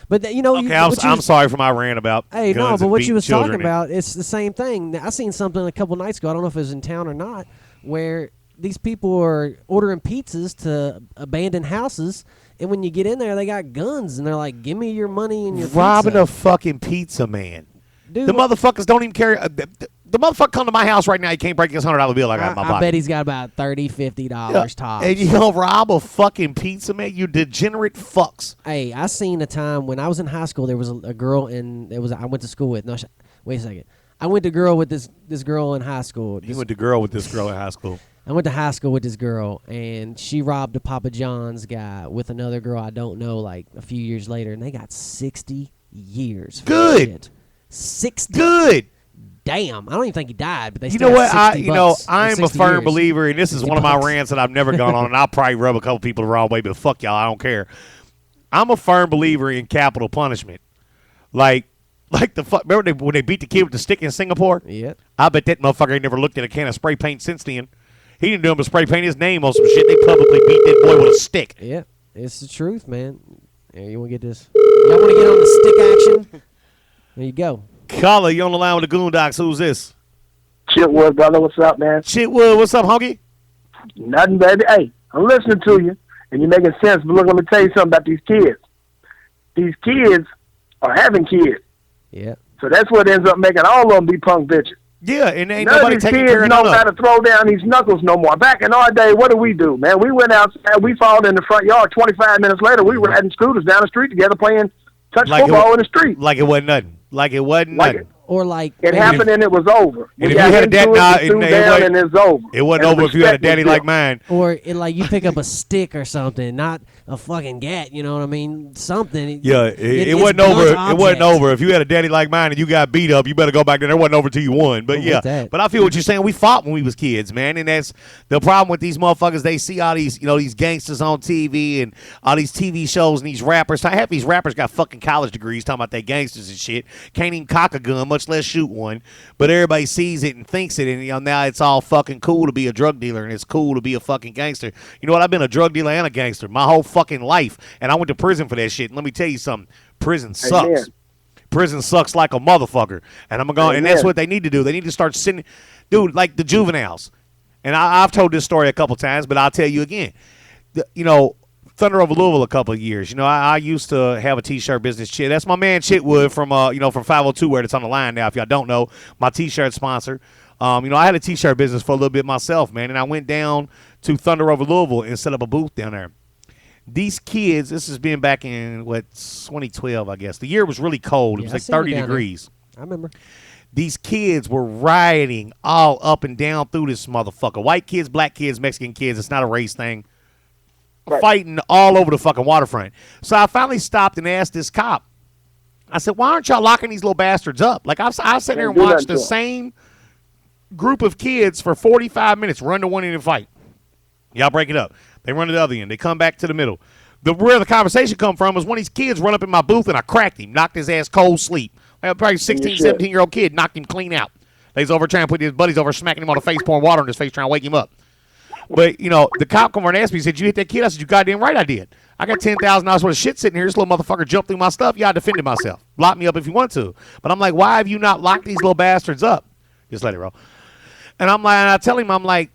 But Okay, I'm sorry for my rant about Hey, no, guns but and what beating you was children talking about, it's the same thing. I seen something a couple nights ago. I don't know if it was in town or not, where these people are ordering pizzas to abandoned houses, and when you get in there, they got guns, and they're like, "Give me your money and your robbing pizza." a fucking pizza man. Dude, The motherfuckers don't even carry. The motherfucker come to my house right now. He can't break his $100 bill I got in my I pocket. bet he's got about $30, $50 tops. And you don't rob a fucking pizza man? You degenerate fucks. Hey, I seen a time when I was in high school. There was a girl, and I went to school with. No, wait a second. I went to girl with this girl in high school. You went to girl with this girl in high school. I went to high school with this girl, and she robbed a Papa John's guy with another girl I don't know, like a few years later, and they got 60 years. For Good. Shit. 60. Good. Damn. I don't even think he died, but they You still know got what? 60 bucks in I'm a 60 firm years. believer, and this is 60 one of my bucks. rants that I've never gone on, and I'll probably rub a couple people the wrong way, but fuck y'all, I don't care. I'm a firm believer in capital punishment. Like the fuck. Remember when they beat the kid with the stick in Singapore? Yeah. I bet that motherfucker ain't never looked at a can of spray paint since then. He didn't do nothing but spray paint his name on some shit. They publicly beat that boy with a stick. Yeah. It's the truth, man. Here, you want to get this? Y'all want to get on the stick action? There you go. Caller, you on the line with the Goondocs. Who's this? Chitwood, brother, what's up, man? Chitwood, what's up, honky? Nothing, baby. Hey, I'm listening to you, and you're making sense. But look, let me tell you something about these kids. These kids are having kids, Yeah. so that's what ends up making all of them be punk bitches. Yeah, and ain't None of nobody these taking kids care of know none how of them. to throw down these knuckles no more. Back in our day, what do, man? We went outside, we fought in the front yard. 25 minutes later, we were riding scooters down the street together playing touch football in the street. Like it wasn't nothing. Like it wasn't nothing. Or like It happened and it was over. and We if got you had a into dad- it, nah, we threw it down, wasn't- and it's over. It wasn't And over if you had a respect was daddy like built. mine. Or like you pick up a stick or something, not a fucking gat. You know what I mean? Something. Yeah, it it's wasn't blunt over. It wasn't object. over. If you had a daddy like mine and you got beat up, you better go back there. It wasn't over till you won. But I'm yeah, with that. but I feel what you're saying. We fought when we was kids, man, and that's the problem with these motherfuckers. They see all these, these gangsters on TV and all these TV shows and these rappers. Half these rappers got fucking college degrees talking about they gangsters and shit. Can't even cock a gun, much less shoot one. But everybody sees it and thinks it, and now it's all fucking cool to be a drug dealer and it's cool to be a fucking gangster. You know what? I've been a drug dealer and a gangster my whole fucking life, and I went to prison for that shit. And let me tell you something: prison sucks. Amen. Prison sucks like a motherfucker, and I'm going. And that's Amen. what they need to do. They need to start sending, dude, like the juveniles. And I've told this story a couple times, but I'll tell you again. Thunder over Louisville a couple of years. I used to have a T-shirt business. That's my man Chitwood from from 502 where it's on the line now. If y'all don't know, my T-shirt sponsor. I had a T-shirt business for a little bit myself, man, and I went down to Thunder over Louisville and set up a booth down there. These kids, this has been back in 2012, I guess. The year was really cold. It was Yeah, I like seen it 30 down there. degrees. I remember. These kids were rioting all up and down through this motherfucker. White kids, black kids, Mexican kids. It's not a race thing. Right. Fighting all over the fucking waterfront. So I finally stopped and asked this cop. I said, why aren't y'all locking these little bastards up? Like, I've sat there and do watched nothing the to 'em. same group of kids for 45 minutes run to one end and fight. Y'all break it up. They run to the other end. They come back to the middle. Where the conversation come from was when these kids run up in my booth and I cracked him, knocked his ass cold sleep. Like, probably 16, shit. 17-year-old kid, knocked him clean out. They was over trying to put his buddies over, smacking him on the face, pouring water in his face, trying to wake him up. But, the cop come over and asked me, he said, you hit that kid? I said, you goddamn right I did. I got $10,000 worth of shit sitting here. This little motherfucker jumped through my stuff. Yeah, I defended myself. Lock me up if you want to. But I'm like, why have you not locked these little bastards up? Just let it roll. And I'm like, and I tell him, I'm like,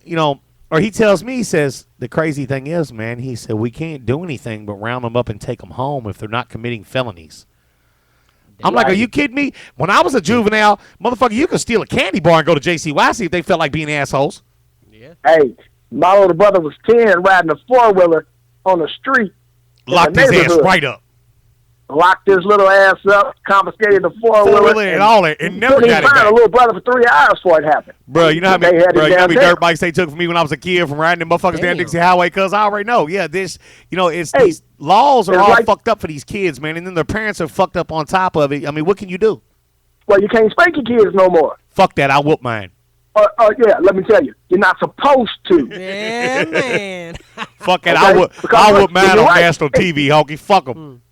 or he tells me, he says, the crazy thing is, man, he said, we can't do anything but round them up and take them home if they're not committing felonies. I'm like, are you kidding me? When I was a juvenile, motherfucker, you could steal a candy bar and go to JCYC if they felt like being assholes. Yeah. Hey, my older brother was 10 riding a 4-wheeler on the street. Locked his ass right up. Locked his little ass up, confiscated the 4-wheeler. And all that, and never couldn't got it find back. a little brother for 3 hours before it happened. Bro, you know how many, They had it you know how many downtown. dirt bikes they took from me when I was a kid from riding them motherfuckers down Damn. Dixie Highway? Because I already know. Yeah, this, it's Hey, these laws are it's all like- fucked up for these kids, man, and then their parents are fucked up on top of it. I mean, what can you do? Well, you can't spank your kids no more. Fuck that, I'll whoop mine. Yeah, let me tell you, you're not supposed to. Yeah, man. Fuck that, Okay, because I'll look, whoop mine you're on right. national TV, honky. Fuck them.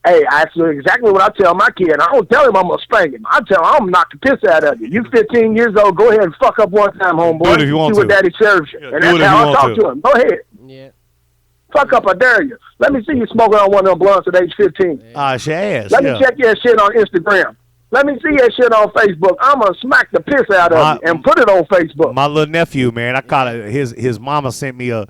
Hey, that's exactly what I tell my kid. I don't tell him I'm going to spank him. I tell him I'm going to knock the piss out of you. You 15 years old, go ahead and fuck up one time, homeboy. Do it if you want See what to. daddy serves you. Yeah, And do it that's if how you I want talk to. to him. Go ahead. Yeah. Fuck up, I dare you. Let me see you smoking on one of them blunts at age 15. She ass, Let me check your shit on Instagram. Let me see your shit on Facebook. I'm going to smack the piss out of you and put it on Facebook. My little nephew, man, I caught it. His mama sent me a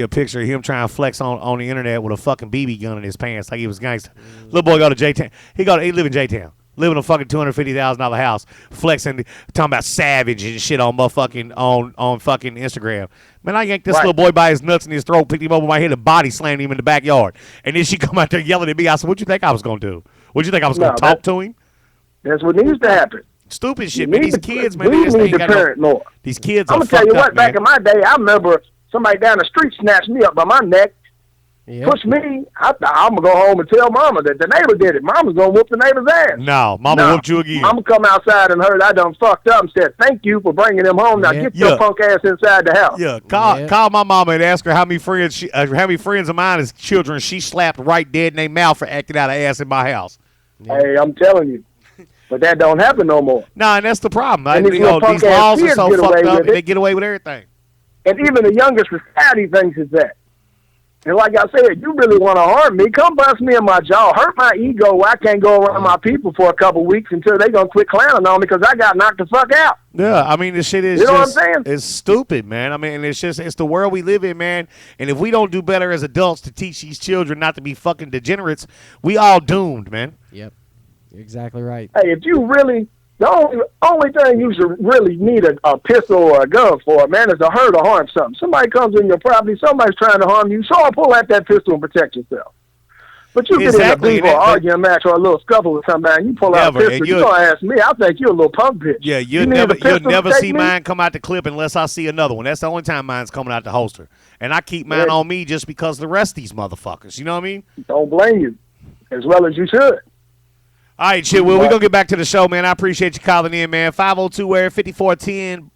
picture of him trying to flex on the internet with a fucking BB gun in his pants like he was gangster. Little boy go to J-Town. He live in J-Town. Live in a fucking $250,000 house, flexing, talking about savage and shit on motherfucking on fucking Instagram. Man, I yanked this little boy by his nuts in his throat, picked him up with my head, and body slammed him in the backyard. And then she come out there yelling at me. I said, "What you think I was gonna do? What you think I was gonna talk to him?" That's what needs to happen. Stupid shit, You man. need These to- kids, man, we they just need ain't to got parent more. These kids I'm are going to tell you fucked what, up, back man. in my day, I remember somebody down the street snatched me up by my neck, pushed me. I'm going to go home and tell Mama that the neighbor did it. Mama's going to whoop the neighbor's ass. No, Mama whooped you again. Mama come outside and heard I done fucked up and said, thank you for bringing him home. Now get your punk ass inside the house. Yeah, call my mama and ask her how many friends of mine as children she slapped right dead in their mouth for acting out of ass in my house. Hey, I'm telling you. But that don't happen no more. Nah, and that's the problem. And these little These punk-ass laws are kids so get fucked away up, with and it. they get away with everything. And even the youngest society thinks it's that. And like I said, you really want to harm me, come bust me in my jaw, hurt my ego where I can't go around my people for a couple weeks until they going to quit clowning on me because I got knocked the fuck out. Yeah, I mean, this shit is You know just, what I'm saying? it's stupid, man. I mean, it's the world we live in, man. And if we don't do better as adults to teach these children not to be fucking degenerates, we all doomed, man. Yep. You're exactly right. Hey, if you really, the only thing you should really need a pistol or a gun for, man, is to hurt or harm something. Somebody comes in your property, somebody's trying to harm you, so pull out that pistol and protect yourself. But you get in a beef or arguing match or a little scuffle with somebody, and you pull out a pistol, you're going to ask me, I think you're a little punk bitch. Yeah, you'll never see mine come out the clip unless I see another one. That's the only time mine's coming out the holster. And I keep mine on me just because of the rest of these motherfuckers. You know what I mean? Don't blame you, as well as you should. All right, shit. Well, we're going to get back to the show, man. I appreciate you calling in, man. 502-5410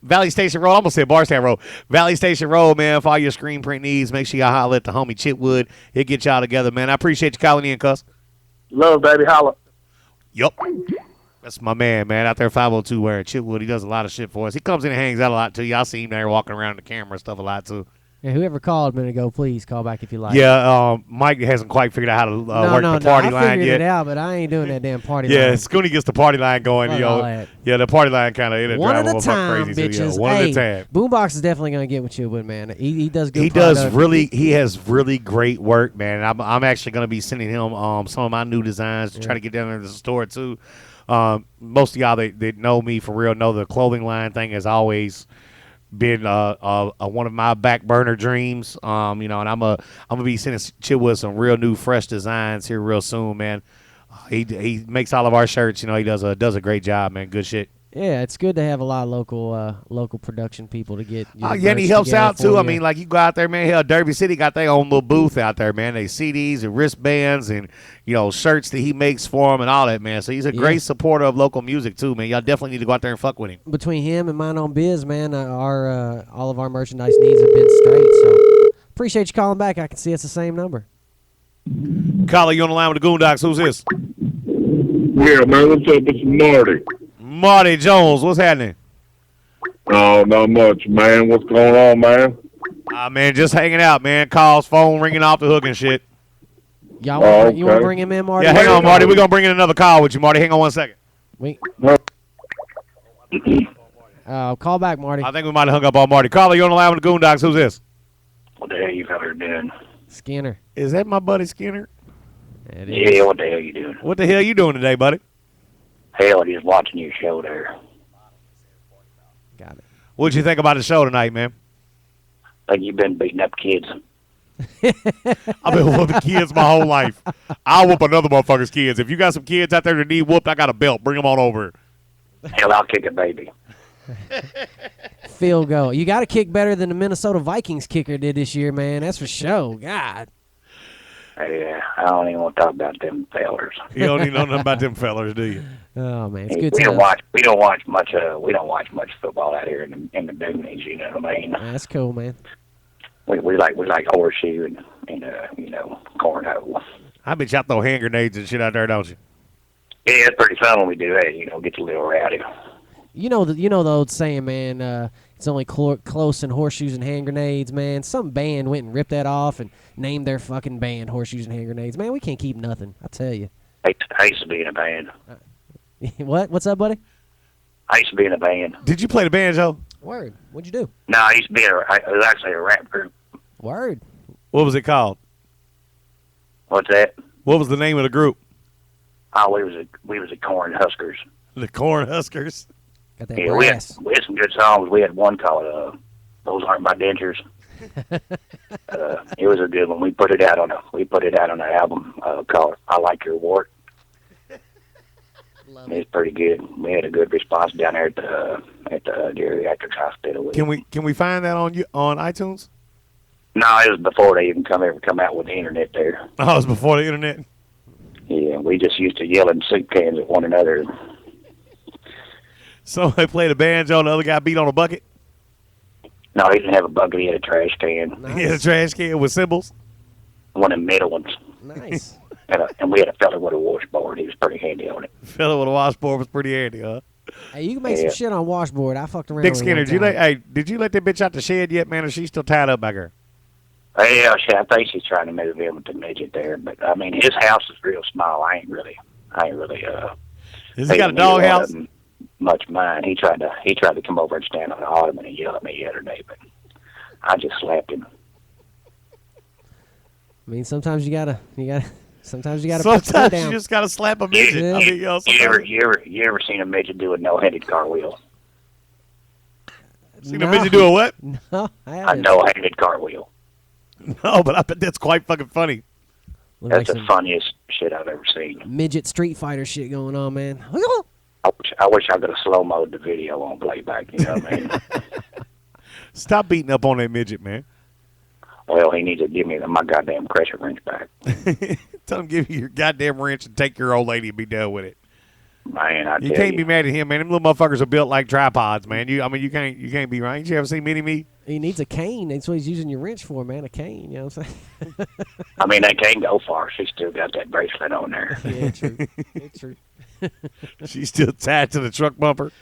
Valley Station Road. I almost said Barstown Road. Valley Station Road, man. For all your screen print needs, make sure y'all holler at the homie Chitwood. He'll get y'all together, man. I appreciate you calling in, cuz. Love, baby. Holla. Yup. That's my man, out there 502 wearing Chitwood. He does a lot of shit for us. He comes in and hangs out a lot, too. Y'all see him there walking around the camera and stuff a lot, too. Yeah, whoever called a minute ago, please call back if you like. Yeah, Mike hasn't quite figured out how to work the party line I figured yet. it out, but I ain't doing that damn party line. Yeah, Scooney gets the party line going. Fuck all that. Yeah, the party line kind of One at a time, crazy. bitches. So, one at a time. Boombox is definitely gonna get with you, but man, he does good. He has really great work, man. I'm actually gonna be sending him some of my new designs to try to get down there to the store too. Most of y'all that know me for real know the clothing line thing has always been one of my back burner dreams. And I'm gonna be sending Chitwood some real new fresh designs here real soon, man. He makes all of our shirts. He does a great job, man. Good shit. Yeah, it's good to have a lot of local production people to get. Yeah, and he helps out too. I mean, like you go out there, man. Hell, Derby City got their own little booth out there, man. They CDs and wristbands and shirts that he makes for them and all that, man. So he's a great supporter of local music too, man. Y'all definitely need to go out there and fuck with him. Between him and Mine on Biz, man, our all of our merchandise needs have been straight. So appreciate you calling back. I can see it's the same number. Caller, you on the line with the Goondocs? Who's this? Yeah, man. What's up? It's Marty. Marty Jones, what's happening? Oh, not much, man. What's going on, man? Man, just hanging out, man. Calls, phone ringing off the hook and shit. Y'all want okay. you want to bring him in, Marty? Yeah, hang on, Marty. We're going to bring in another call with you, Marty. Hang on 1 second. Wait. Call back, Marty. I think we might have hung up on Marty. Caller, you on the line with the Goondocs. Who's this? What the hell you feller doing? Skinner. Is that my buddy Skinner? It is. Yeah, what the hell you doing? What the hell you doing today, buddy? Hell, just watching your show there. Got it. What'd you think about the show tonight, man? Like you've been beating up kids. I've been whooping kids my whole life. I'll whoop another motherfucker's kids. If you got some kids out there that need whooped, I got a belt. Bring them on over. Hell, I'll kick a baby. Field goal. You got to kick better than the Minnesota Vikings kicker did this year, man. That's for sure. God. Yeah, I don't even want to talk about them fellers. You don't even know nothing about them fellers, do you? Oh man, it's good. We don't watch much football out here in the boonies. You know what I mean? That's cool, man. We like horseshoe and cornhole. I bet y'all throw hand grenades and shit out there, don't you? Yeah, it's pretty fun when we do that. Get a little rowdy. You know the old saying, man. It's only close in horseshoes and hand grenades, man. Some band went and ripped that off and named their fucking band Horseshoes and Hand Grenades. Man, we can't keep nothing. I tell you. I used to be in a band. What? What's up, buddy? I used to be in a band. Did you play the banjo? Word. What'd you do? No, I used to be it was actually a rap group. Word. What was it called? What's that? What was the name of the group? Oh, we was a Corn Huskers. The Corn Huskers. Got that Yeah, brass. we had some good songs. We had one called "Those Aren't My Dentures." It was a good one. We put it out on an album called "I Like Your Wart." It's pretty good. We had a good response down there at the geriatric hospital. Can we find that on iTunes? No, it was before they even come out with the internet there. Oh, it was before the internet. Yeah, we just used to yell in soup cans at one another. So they played a banjo and the other guy beat on a bucket? No, he didn't have a bucket. He had a trash can. Nice. He had a trash can with cymbals? One of the middle ones. Nice. And we had a fella with a washboard. He was pretty handy on it. Fellow with a washboard was pretty handy, huh? Hey, you can make some shit on washboard. I fucked around Dick with it Skinner, one time. did you let that bitch out the shed yet, man, or is she still tied up back there? Yeah, I think she's trying to move in with the midget there. But, I mean, his house is real small. I ain't really, Has he got a dog house? Much mine. He tried to come over and stand on the ottoman and yell at me the other day, but I just slapped him. I mean, sometimes you gotta put Sometimes that down. you just gotta slap a midget. Yeah. I mean, You ever seen a midget do a no-handed cartwheel? Seen a midget do a what? No, I A haven't. no-handed cartwheel. No, but I bet that's quite fucking funny. Look That's like the some funniest shit I've ever seen. midget Street Fighter shit going on, man. I wish I could have slow-mode the video on playback, you know what I mean? Stop beating up on that midget, man. Well, he needs to give me my goddamn pressure wrench back. Tell him give you your goddamn wrench and take your old lady and be done with it. Man, I You tell can't you. be mad at him, man. Them little motherfuckers are built like tripods, man. You can't be right. You ever seen Mini Me? He needs a cane. That's what he's using your wrench for, man. A cane. You know what I'm saying? I mean, they can't go far. She still got that bracelet on there. Yeah, true. It's true. She's still tied to the truck bumper.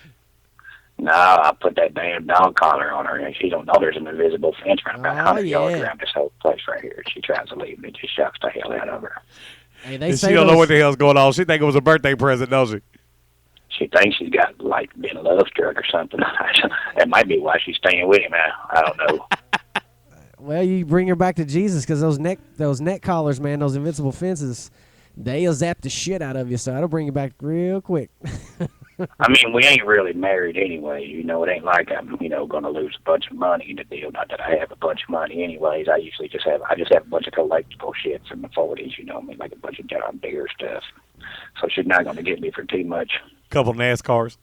No, I put that damn dog collar on her, and she don't know there's an invisible fence running about 100 yards yeah. around this whole place right here. She tries to leave, and it just shocks the hell out of her. Hey, they And say she don't know those- what the hell's going on. She think it was a birthday present, don't she? She thinks she's got, like, been love struck or something. That might be why she's staying with him now. I don't know. Well, you bring her back to Jesus because those neck collars, man, those invincible fences, they'll zap the shit out of you. So that'll bring you back real quick. I mean, we ain't really married anyway. You know, it ain't like I'm, going to lose a bunch of money in the deal. Not that I have a bunch of money anyways. I just have a bunch of collectible shit from the 40s, you know what I mean, like a bunch of John Deere stuff. So she's not going to get me for too much. Couple NASCARs.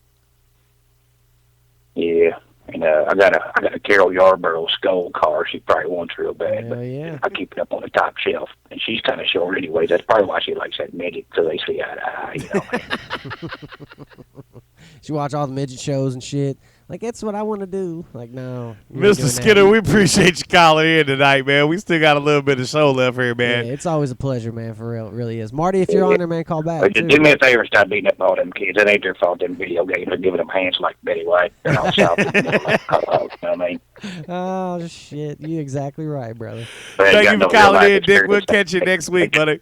Yeah. And I got a Carol Yarborough skull car. She probably wants real bad, Hell but yeah. I keep it up on the top shelf. And she's kind of short anyway. That's probably why she likes that midget, so they see eye to eye, you know. She watch all the midget shows and shit. Like, that's what I want to do. Like, no. you ain't Mr. doing Skinner, that. we appreciate you calling in tonight, man. We still got a little bit of show left here, man. Yeah, it's always a pleasure, man, for real. It really is. Marty, if you're on there, man, call back. But just too. do me a favor and stop beating up all them kids. It ain't their fault, them video games. They're giving them hands like Betty White. They're all south. You know what I mean? Oh, shit. You're exactly right, brother. They Thank got you no for real calling life in, Dick. We'll experience. catch you next week, buddy.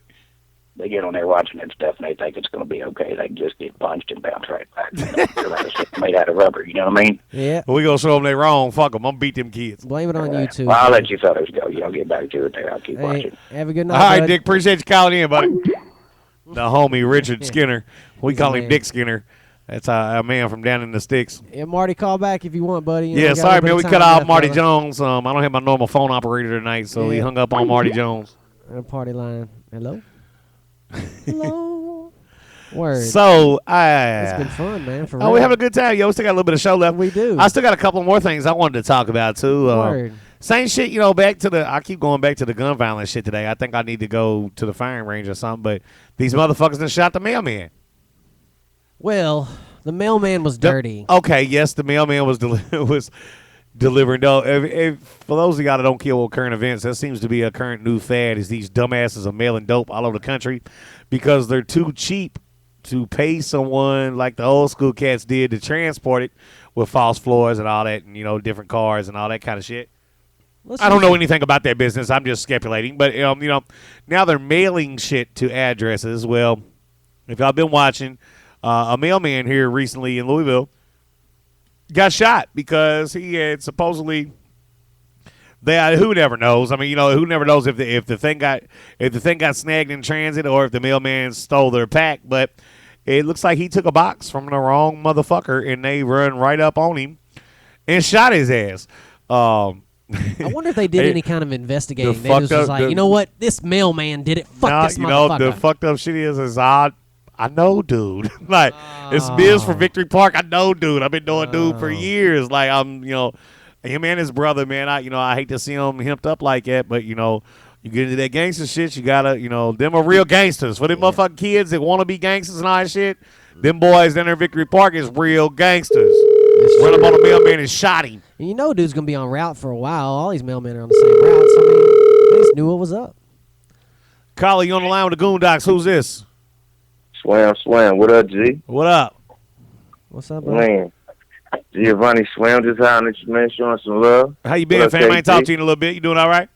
They get on there watching that stuff and they think it's going to be okay. They just get punched and bounce right back. You know? They're like shit made out of rubber. You know what I mean? Yeah. We gonna show them they wrong. Fuck them. I'm gonna beat them kids. Blame it on you, too. Well, I'll man. let you fellas go. You know, get back to it there. I'll keep Hey, watching. have a good night, All right, bud. Dick. Appreciate you calling in, buddy. The homie Richard Skinner. We He's a call him man. Dick Skinner. That's a man from down in the sticks. Yeah, Marty, call back if you want, buddy. You know, Yeah, we got a sorry, little man. bit We of cut time off left, Marty brother. Jones. I don't have my normal phone operator tonight, so he Yeah. hung up on Marty Jones. Party line. Hello? Hello? Word. So It's been fun, man. For oh, we real. having a good time, yo. We still got a little bit of show left. We do. I still got a couple more things I wanted to talk about too. Word. Same shit, you know. Back to the. I keep going back to the gun violence shit today. I think I need to go to the firing range or something. But these motherfuckers done shot the mailman. Well, the mailman was dirty. Okay, yes, the mailman was was delivering. No, for those of y'all that don't care what current events, that seems to be a current new fad. Is these dumbasses are mailing dope all over the country because they're too cheap to pay someone like the old school cats did to transport it with false floors and all that, and different cars and all that kind of shit. I don't know anything about that business. I'm just speculating, but now they're mailing shit to addresses. Well, if y'all been watching, a mailman here recently in Louisville got shot because he had supposedly. Who never knows? I mean, who never knows if the thing got snagged in transit or if the mailman stole their pack. But it looks like he took a box from the wrong motherfucker and they run right up on him and shot his ass. I wonder if they did any kind of investigating. They just was like, you know what? This mailman did it. Fuck this motherfucker. The fucked up shit is I know, dude. Like, it's Biz for Victory Park. I know, dude. I've been knowing dude for years. Like, him and his brother, man. I hate to see him hemped up like that, but you get into that gangster shit. You gotta, them are real gangsters. For them motherfucking kids that want to be gangsters and all that shit, them boys down there in Victory Park is real gangsters. Run up on a mailman and shot him. And dude's gonna be on route for a while. All these mailmen are on the same route. So I mean, they just knew what was up. Collie, you on the line with the Goondocs? Who's this? Swam. What up, G? What up? What's up, bro? Man, Giovanni Swam just hollering at you, man, showing some love. How you been, What up, fam? I ain't KG? talked to you in a little bit. You doing all right?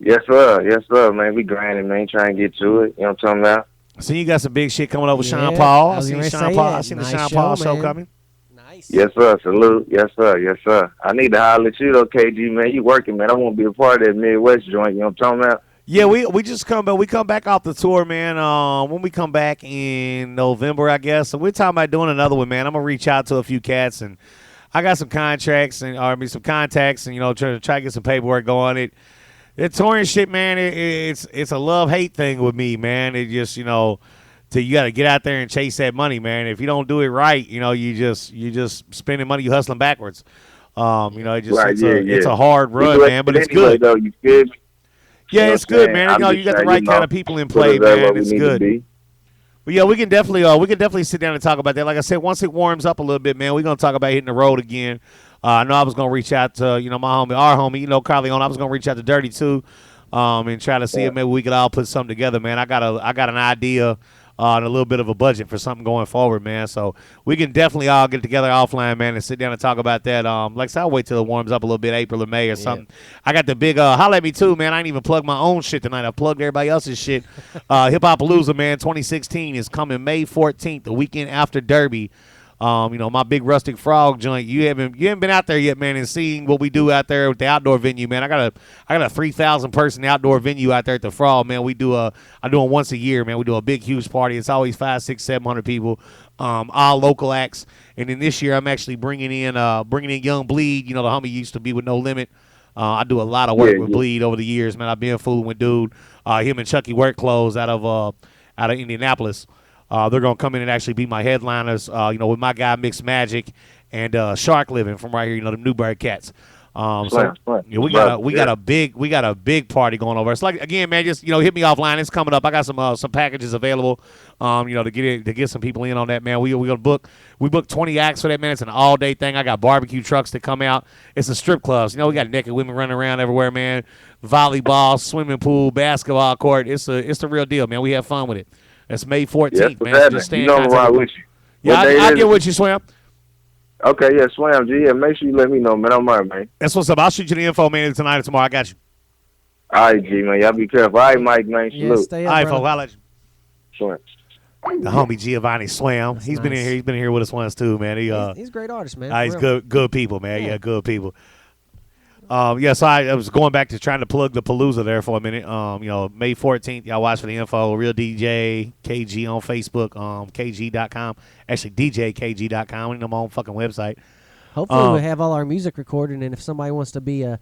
Yes, sir, man. We grinding, man. Trying to get to it. You know what I'm talking about? See, you got some big shit coming up with Sean Yeah, Paul. I was seen gonna Sean say Paul. that. I seen Nice the Sean show, Paul show man. coming. Nice. Yes, sir. Salute. Yes, sir. I need to holler at you, though, KG, man. You working, man. I want to be a part of that Midwest joint. You know what I'm talking about? Yeah, we just come back. We come back off the tour, man. When we come back in November, I guess. So we're talking about doing another one, man. I'm gonna reach out to a few cats, and I got some contracts and some contacts, and try to get some paperwork going. The touring shit, man. It's a love hate thing with me, man. It just you got to get out there and chase that money, man. If you don't do it right, you just spending money, you hustling backwards. It's a hard run, man, but it's good. Though, you feel me? Yeah, You know it's what I'm good, saying? man. I'm You just got the saying, right kind of people in put play, us where man. we It's need to good. be. But yeah, we can definitely sit down and talk about that. Like I said, once it warms up a little bit, man, we're gonna talk about hitting the road again. I know I was gonna reach out to our homie, Carleon. I was gonna reach out to Dirty too, and try to see if maybe we could all put something together, man. I got an idea and a little bit of a budget for something going forward, man. So we can definitely all get together offline, man, and sit down and talk about that. Like I said, I'll wait till it warms up a little bit, April or May or something. I got the big holla at me too, man. I ain't even plugged my own shit tonight. I plugged everybody else's shit. Hip Hopalooza, man, 2016 is coming May 14th, the weekend after Derby. My big rustic frog joint. You haven't been out there yet, man, and seeing what we do out there with the outdoor venue, man. I got a 3,000 person outdoor venue out there at the Frog, man. I do them once a year, man. We do a big, huge party. It's always 500, 600, 700 people, all local acts. And then this year, I'm actually bringing in Young Bleed. The homie used to be with No Limit. I do a lot of work with Bleed over the years, man. I've been fooling with dude. Him and Chucky Work Clothes out of Indianapolis. They're going to come in and actually be my headliners, with my guy Mixed Magic and Shark Living from right here, the Newberry Cats. Slam. Yeah, we got a big party going over. It's like, again, man, just hit me offline. It's coming up. I got some packages available. To get some people in on that, man. We booked 20 acts for that, man. It's an all day thing. I got barbecue trucks that come out. It's a strip club. We got naked women running around everywhere, man. Volleyball, swimming pool, basketball court. It's the real deal, man. We have fun with it. It's May 14th, man. So just stay in contact. Right with you. Yeah, I'll get with you, Swam. Okay, yeah, Swam, G. Yeah, make sure you let me know, man. I don't mind, man. That's what's up. I'll shoot you the info, man, tonight or tomorrow. I got you. All right, G, man. Y'all be careful. All right, Mike, man. Salute. Stay up, all right, brother. folks. I'll let you. Swam. The homie Giovanni Swam. He's been in here. He's been in here with us once too, man. He's a great artist, man. He's good people, man. Yeah, good people. So I was going back to trying to plug the Palooza there for a minute. May 14th, y'all watch for the info. Real DJ KG on Facebook, KG.com. Actually, DJKG.com. And I'm on fucking website. Hopefully we'll have all our music recorded, and if somebody wants to be a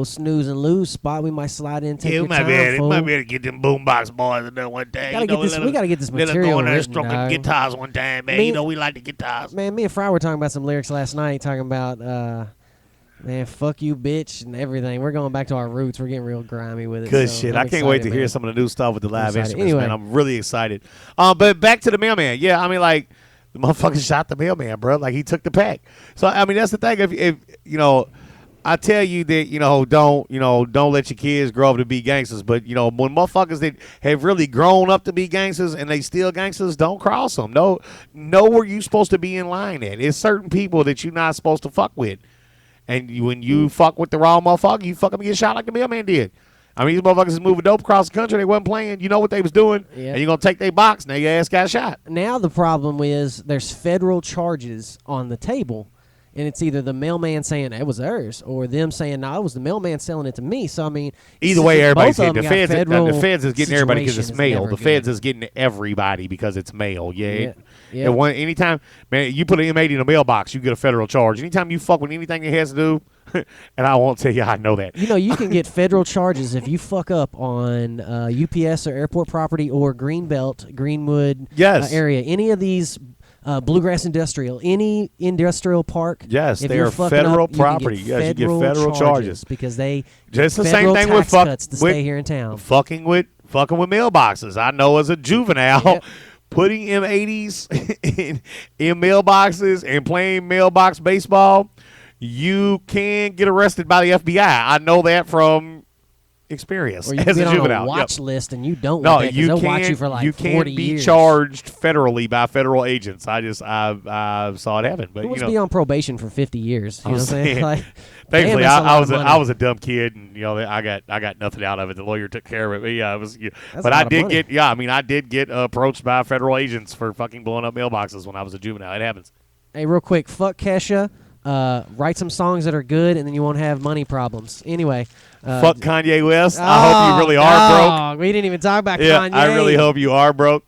snooze and lose spot, we might slide in. Take your time, fool. Might be able to get them boombox boys in there one day. We gotta get this material. Go in there written, stroking guitars one time, man. We like the guitars. Man, me and Fry were talking about some lyrics last night, talking about man, fuck you, bitch, and everything. We're going back to our roots. We're getting real grimy with it. Good so shit. I'm I can't wait to hear man. some of the new stuff with the live instruments, anyway. man. I'm really excited. But back to the mailman. Yeah, I mean, like, the motherfucker shot the mailman, bro. Like, he took the pack. So, I mean, that's the thing. If I tell you that, don't let your kids grow up to be gangsters. But, when motherfuckers that have really grown up to be gangsters and they still gangsters, don't cross them. Know where you supposed to be in line at. It's certain people that you're not supposed to fuck with. And when you fuck with the wrong motherfucker, you fuck up and get shot like the mailman did. I mean, these motherfuckers is moving dope across the country. They wasn't playing. You know what they was doing. Yeah. And you're going to take their box. Now your ass got shot. Now the problem is there's federal charges on the table, and it's either the mailman saying it was theirs or them saying, no, it was the mailman selling it to me. So, I mean, either way, everybody's both of getting them the got feds is getting everybody because it's situation mail. is The never feds good. is getting everybody because it's mail. Yeah. Yeah. Anytime, man, you put an M80 in a mailbox, you get a federal charge. Anytime you fuck with anything it has to do, and I won't tell you I know that. You can get federal charges if you fuck up on UPS or airport property or Greenbelt, Greenwood area. Any of these bluegrass industrial, any industrial park. Yes, if they you're are fucking federal up, property. You Yes, get you get federal charges because they just get the same federal thing with tax cuts to stay here in town. Fucking with mailboxes. I know as a juvenile, putting M80s in mailboxes and playing mailbox baseball, you can get arrested by the FBI. I know that from experience or you as get a on juvenile. a watch list and you don't. No, want that they'll watch you for like 40 can be years. charged federally by federal agents. I saw it happen. But Who wants to be on probation for 50 years? You know what I'm saying? Like, thankfully, damn, I was a dumb kid, and I got nothing out of it. The lawyer took care of it. But yeah, it was. But I did get approached by federal agents for fucking blowing up mailboxes when I was a juvenile. It happens. Hey, real quick, fuck Kesha. Write some songs that are good, and then you won't have money problems. Anyway. Fuck Kanye West. I hope you really are broke. We didn't even talk about yeah, Kanye. I really hope you are broke.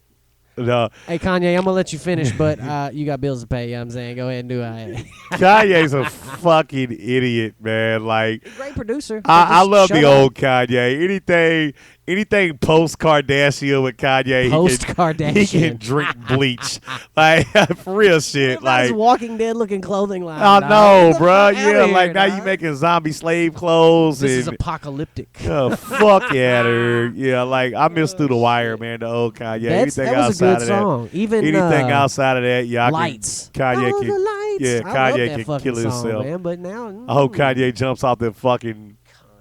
No. Hey, Kanye, I'm going to let you finish, but you got bills to pay. You know what I'm saying? Go ahead and do it. Kanye's a fucking idiot, man. Like, great producer. I love the old Kanye. Anything post Kardashian with Kanye, Post-Kardashian. he can drink bleach. Like, for real shit. Like, Walking Dead looking clothing line. I know, bro. Yeah, Yeah, like now you making zombie slave clothes. This is and, apocalyptic. fuck yeah, dude. Yeah, like I miss Through the Wire, man. The old Kanye. Anything that was a outside good of song. that, Even anything outside of that, yeah, Lights. Kanye All can. the lights. Yeah, I love Kanye that can kill fucking himself. song, man, but now, I hope Kanye jumps off the fucking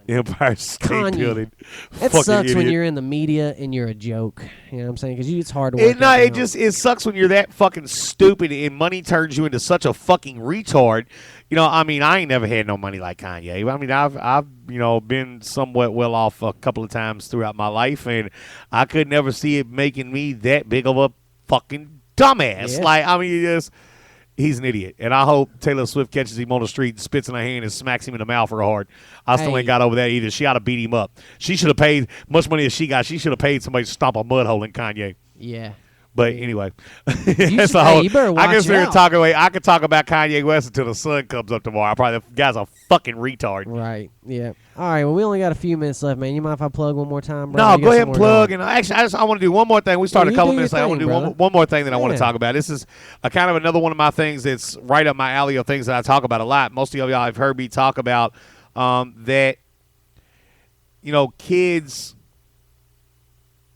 Empire State Building. It Fucking sucks when idiot. you're in the media and you're a joke. You know what I'm saying? Because it's hard to work. It sucks when you're that fucking stupid and money turns you into such a fucking retard. I mean, I ain't never had no money like Kanye. I mean, I've been somewhat well off a couple of times throughout my life, and I could never see it making me that big of a fucking dumbass. Yeah. Like, I mean, he's an idiot, and I hope Taylor Swift catches him on the street and spits in her hand and smacks him in the mouth real hard. I still ain't got over that either. She ought to beat him up. She should have paid much money as she got. She should have paid somebody to stomp a mud hole in Kanye. Yeah. But anyway, you better watch I can sit here and out. talk away. I can talk about Kanye West until the sun comes up tomorrow. The guy's a fucking retard. Right. Yeah. All right. Well, we only got a few minutes left, man. You mind if I plug one more time, bro? No, You go got ahead some and more plug. going? And actually, I want to do one more thing. We started Yeah, a couple you do minutes your late. I want to thing, do brother. one more thing that I want to Yeah. talk about. This is a kind of another one of my things that's right up my alley of things that I talk about a lot. Most of y'all have heard me talk about that kids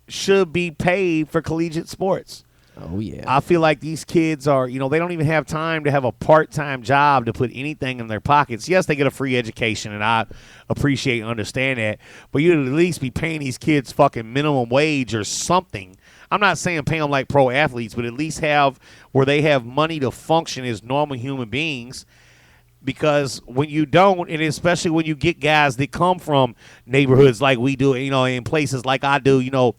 should be paid for collegiate sports. Oh, yeah. I feel like these kids are, they don't even have time to have a part-time job to put anything in their pockets. Yes, they get a free education, and I appreciate and understand that. But you'd at least be paying these kids fucking minimum wage or something. I'm not saying pay them like pro athletes, but at least have where they have money to function as normal human beings. Because when you don't, and especially when you get guys that come from neighborhoods like we do, in places like I do,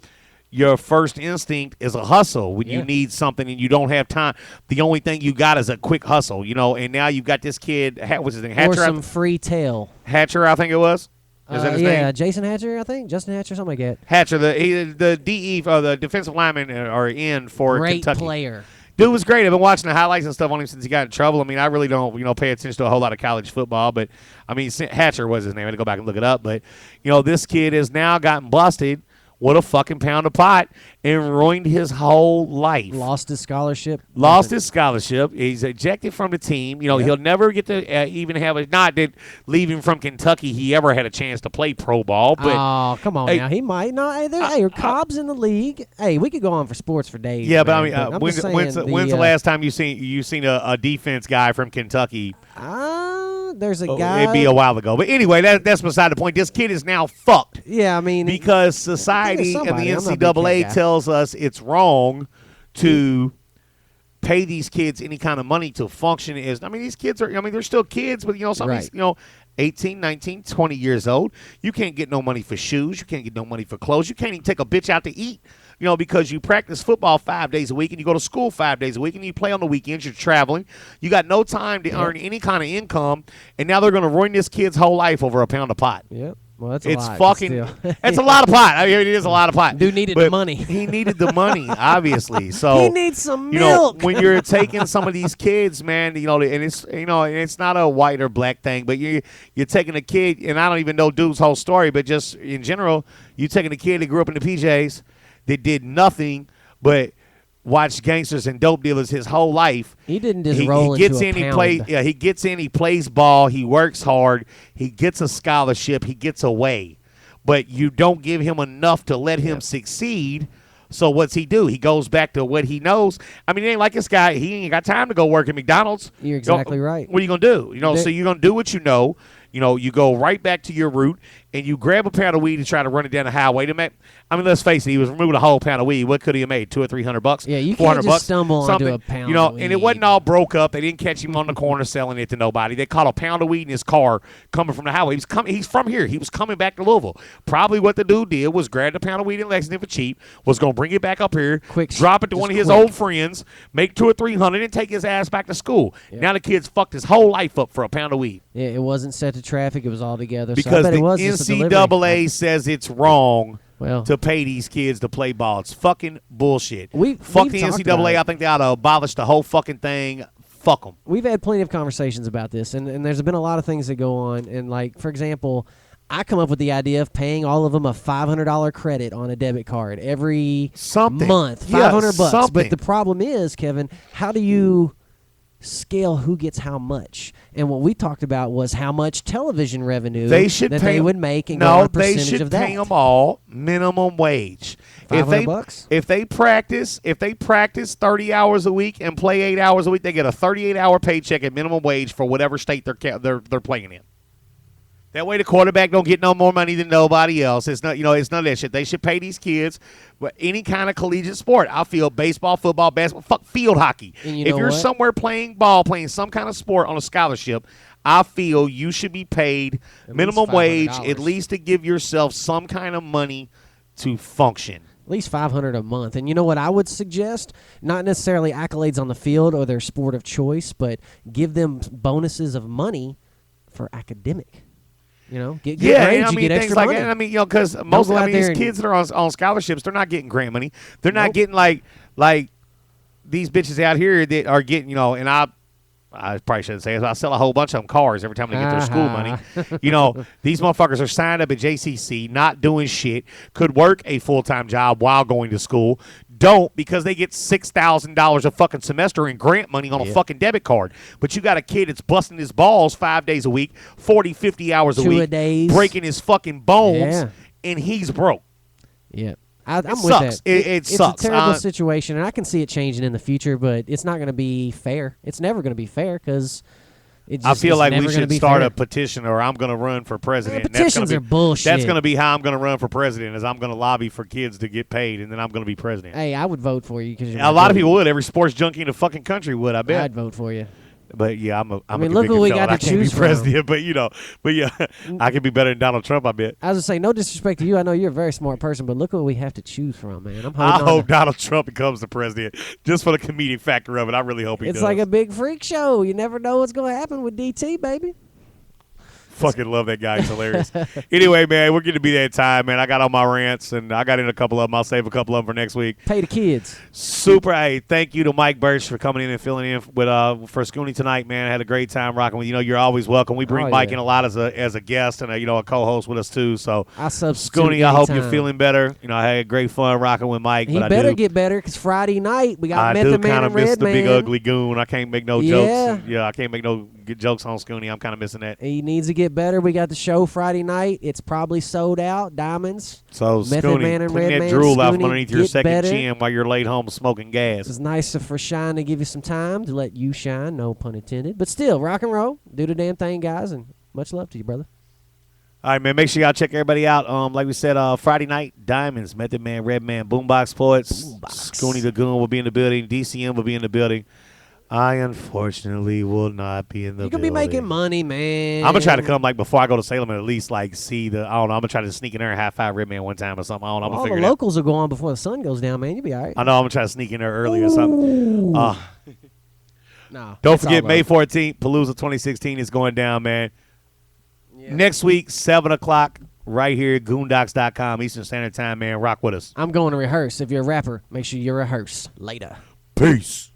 your first instinct is a hustle when you need something and you don't have time. The only thing you got is a quick hustle, and now you've got this kid, what's his name? Hatcher, or some free tail. Hatcher, I think it was. Is that his name? Jason Hatcher, I think. Justin Hatcher, something like that. Hatcher, the DE, or the defensive lineman are in for Great Kentucky. player. Dude was great. I've been watching the highlights and stuff on him since he got in trouble. I mean, I really don't, pay attention to a whole lot of college football. But, Hatcher was his name. I had to go back and look it up. But, this kid has now gotten busted with a fucking pound of pot and ruined his whole life. Lost his scholarship. He's ejected from the team. He'll never get to even have a – not that leaving from Kentucky he ever had a chance to play pro ball. But oh, come on now. He might. No, hey, Cobb's in the league. Hey, we could go on for sports for days. Yeah, man, but when's the last time you seen a defense guy from Kentucky? There's a guy. It'd be a while ago. But anyway, that's beside the point. This kid is now fucked. Yeah, because society and the NCAA tells us it's wrong to pay these kids any kind of money to function as. These kids are. They're still kids, but some of these, 18, 19, 20 years old. You can't get no money for shoes. You can't get no money for clothes. You can't even take a bitch out to eat. Because you practice football 5 days a week and you go to school 5 days a week and you play on the weekends, you're traveling. You got no time to earn any kind of income, and now they're going to ruin this kid's whole life over a pound of pot. Yep. Well, that's a lot. It's a lot of pot. It is a lot of pot. Dude needed the money. He needed the money, obviously. So he needs some milk. When you're taking some of these kids, man, and it's not a white or black thing, but you're taking a kid, and I don't even know dude's whole story, but just in general, you're taking a kid that grew up in the PJs that did nothing but watch gangsters and dope dealers his whole life. He didn't just roll into a pound. He gets in, he plays ball, he works hard, he gets a scholarship, he gets away. But you don't give him enough to let him succeed. So what's he do? He goes back to what he knows. It ain't like this guy. He ain't got time to go work at McDonald's. You're exactly right. What are you going to do? So you're going to do what you know. You go right back to your route, and you grab a pound of weed and try to run it down the highway. Let's face it, he was removing a whole pound of weed. What could he have made? $200 or $300? Yeah, you can't just stumble onto a pound of weed. And it wasn't all broke up. They didn't catch him on the corner selling it to nobody. They caught a pound of weed in his car coming from the highway. He's from here. He was coming back to Louisville. Probably what the dude did was grab a pound of weed in Lexington for cheap, was going to bring it back up here, drop it to one of his old friends, make $200 or $300, and take his ass back to school. Yep. Now the kid's fucked his whole life up for a pound of weed. Yeah, it wasn't set to traffic. It was all together. Because so the NCAA says it's wrong to pay these kids to play ball. It's fucking bullshit. Fuck the NCAA. I think they ought to abolish the whole fucking thing. Fuck them. We've had plenty of conversations about this, and there's been a lot of things that go on. And, like, for example, I come up with the idea of paying all of them a $500 credit on a debit card every month. $500. But the problem is, Kevin, how do you scale who gets how much? And what we talked about was how much television revenue they would make and go on a percentage of that. They should pay them all minimum wage. $500? If they practice 30 hours a week and play 8 hours a week, they get a 38-hour paycheck at minimum wage for whatever state they're playing in. That way the quarterback don't get no more money than nobody else. It's not, it's none of that shit. They should pay these kids any kind of collegiate sport. I feel baseball, football, basketball, fuck field hockey. If you're somewhere playing ball, playing some kind of sport on a scholarship, I feel you should be paid minimum wage at least to give yourself some kind of money to function. At least $500 a month. And you know what I would suggest? Not necessarily accolades on the field or their sport of choice, but give them bonuses of money for academic. Get grades, you get extra money. That. Because most of these kids that are on scholarships, they're not getting grant money. They're not getting like these bitches out here that are getting, and I probably shouldn't say it. I sell a whole bunch of them cars every time they get their school money. These motherfuckers are signed up at JCC, not doing shit, could work a full-time job while going to school, don't because they get $6,000 a fucking semester in grant money on a fucking debit card. But you got a kid that's busting his balls 5 days a week, 40, 50 hours a week, breaking his fucking bones, and he's broke. Yeah. I'm with sucks. that. It sucks. It's a terrible situation, and I can see it changing in the future, but it's not going to be fair. It's never going to be fair because I feel like we should start a petition, or I'm going to run for president. Petitions are bullshit. That's going to be how I'm going to run for president, is I'm going to lobby for kids to get paid, and then I'm going to be president. Hey, I would vote for you. A lot of people would. Every sports junkie in the fucking country would, I bet. I'd vote for you. But yeah, I'm a look what we got to choose from. President, but yeah, I could be better than Donald Trump, I bet. I was gonna say, no disrespect to you, I know you're a very smart person, but look what we have to choose from, man. I hope Donald Trump becomes the president, just for the comedic factor of it. I really hope he does. It's like a big freak show. You never know what's gonna happen with DT, baby. Fucking love that guy. He's hilarious. Anyway, man, we're getting to be that time, man. I got all my rants, and I got in a couple of them. I'll save a couple of them for next week. Pay the kids. Super. Hey, thank you to Mike Birch for coming in and filling in with for Scooney tonight, man. I had a great time rocking with you. You're always welcome. We bring Mike in a lot as a guest and a co-host with us too. So Scooney, I hope you're feeling better. I had great fun rocking with Mike. He better get better because Friday night we got Method Man and Red Man. I do kind of miss the big ugly goon. I can't make no jokes. Yeah, I can't make no good jokes on Scooney. I'm kind of missing that. He needs to get better. We got the show Friday night. It's probably sold out. Diamonds. So Method Man and Red clean that Man. drool out Scooney, from underneath your second better. chin while you're laid home smoking gas. It's nice for Shine to give you some time to let you shine. No pun intended. But still, rock and roll. Do the damn thing, guys, and much love to you, brother. All right, man. Make sure y'all check everybody out. Like we said, Friday night, Diamonds, Method Man, Red Man, Boombox Poets, Scooney the Goon will be in the building. DCM will be in the building. I unfortunately will not be in the building. You're going to be making money, man. I'm going to try to come before I go to Salem and at least see the, I don't know, I'm going to try to sneak in there and high five Red Man one time or something. I don't know. I'm all the locals will go on before the sun goes down, man. You'll be all right. I know. I'm going to try to sneak in there early or something. No. Don't forget, May 14th, Palooza 2016 is going down, man. Yeah. Next week, 7 o'clock, right here at Goondocs.com, Eastern Standard Time, man. Rock with us. I'm going to rehearse. If you're a rapper, make sure you rehearse. Later. Peace.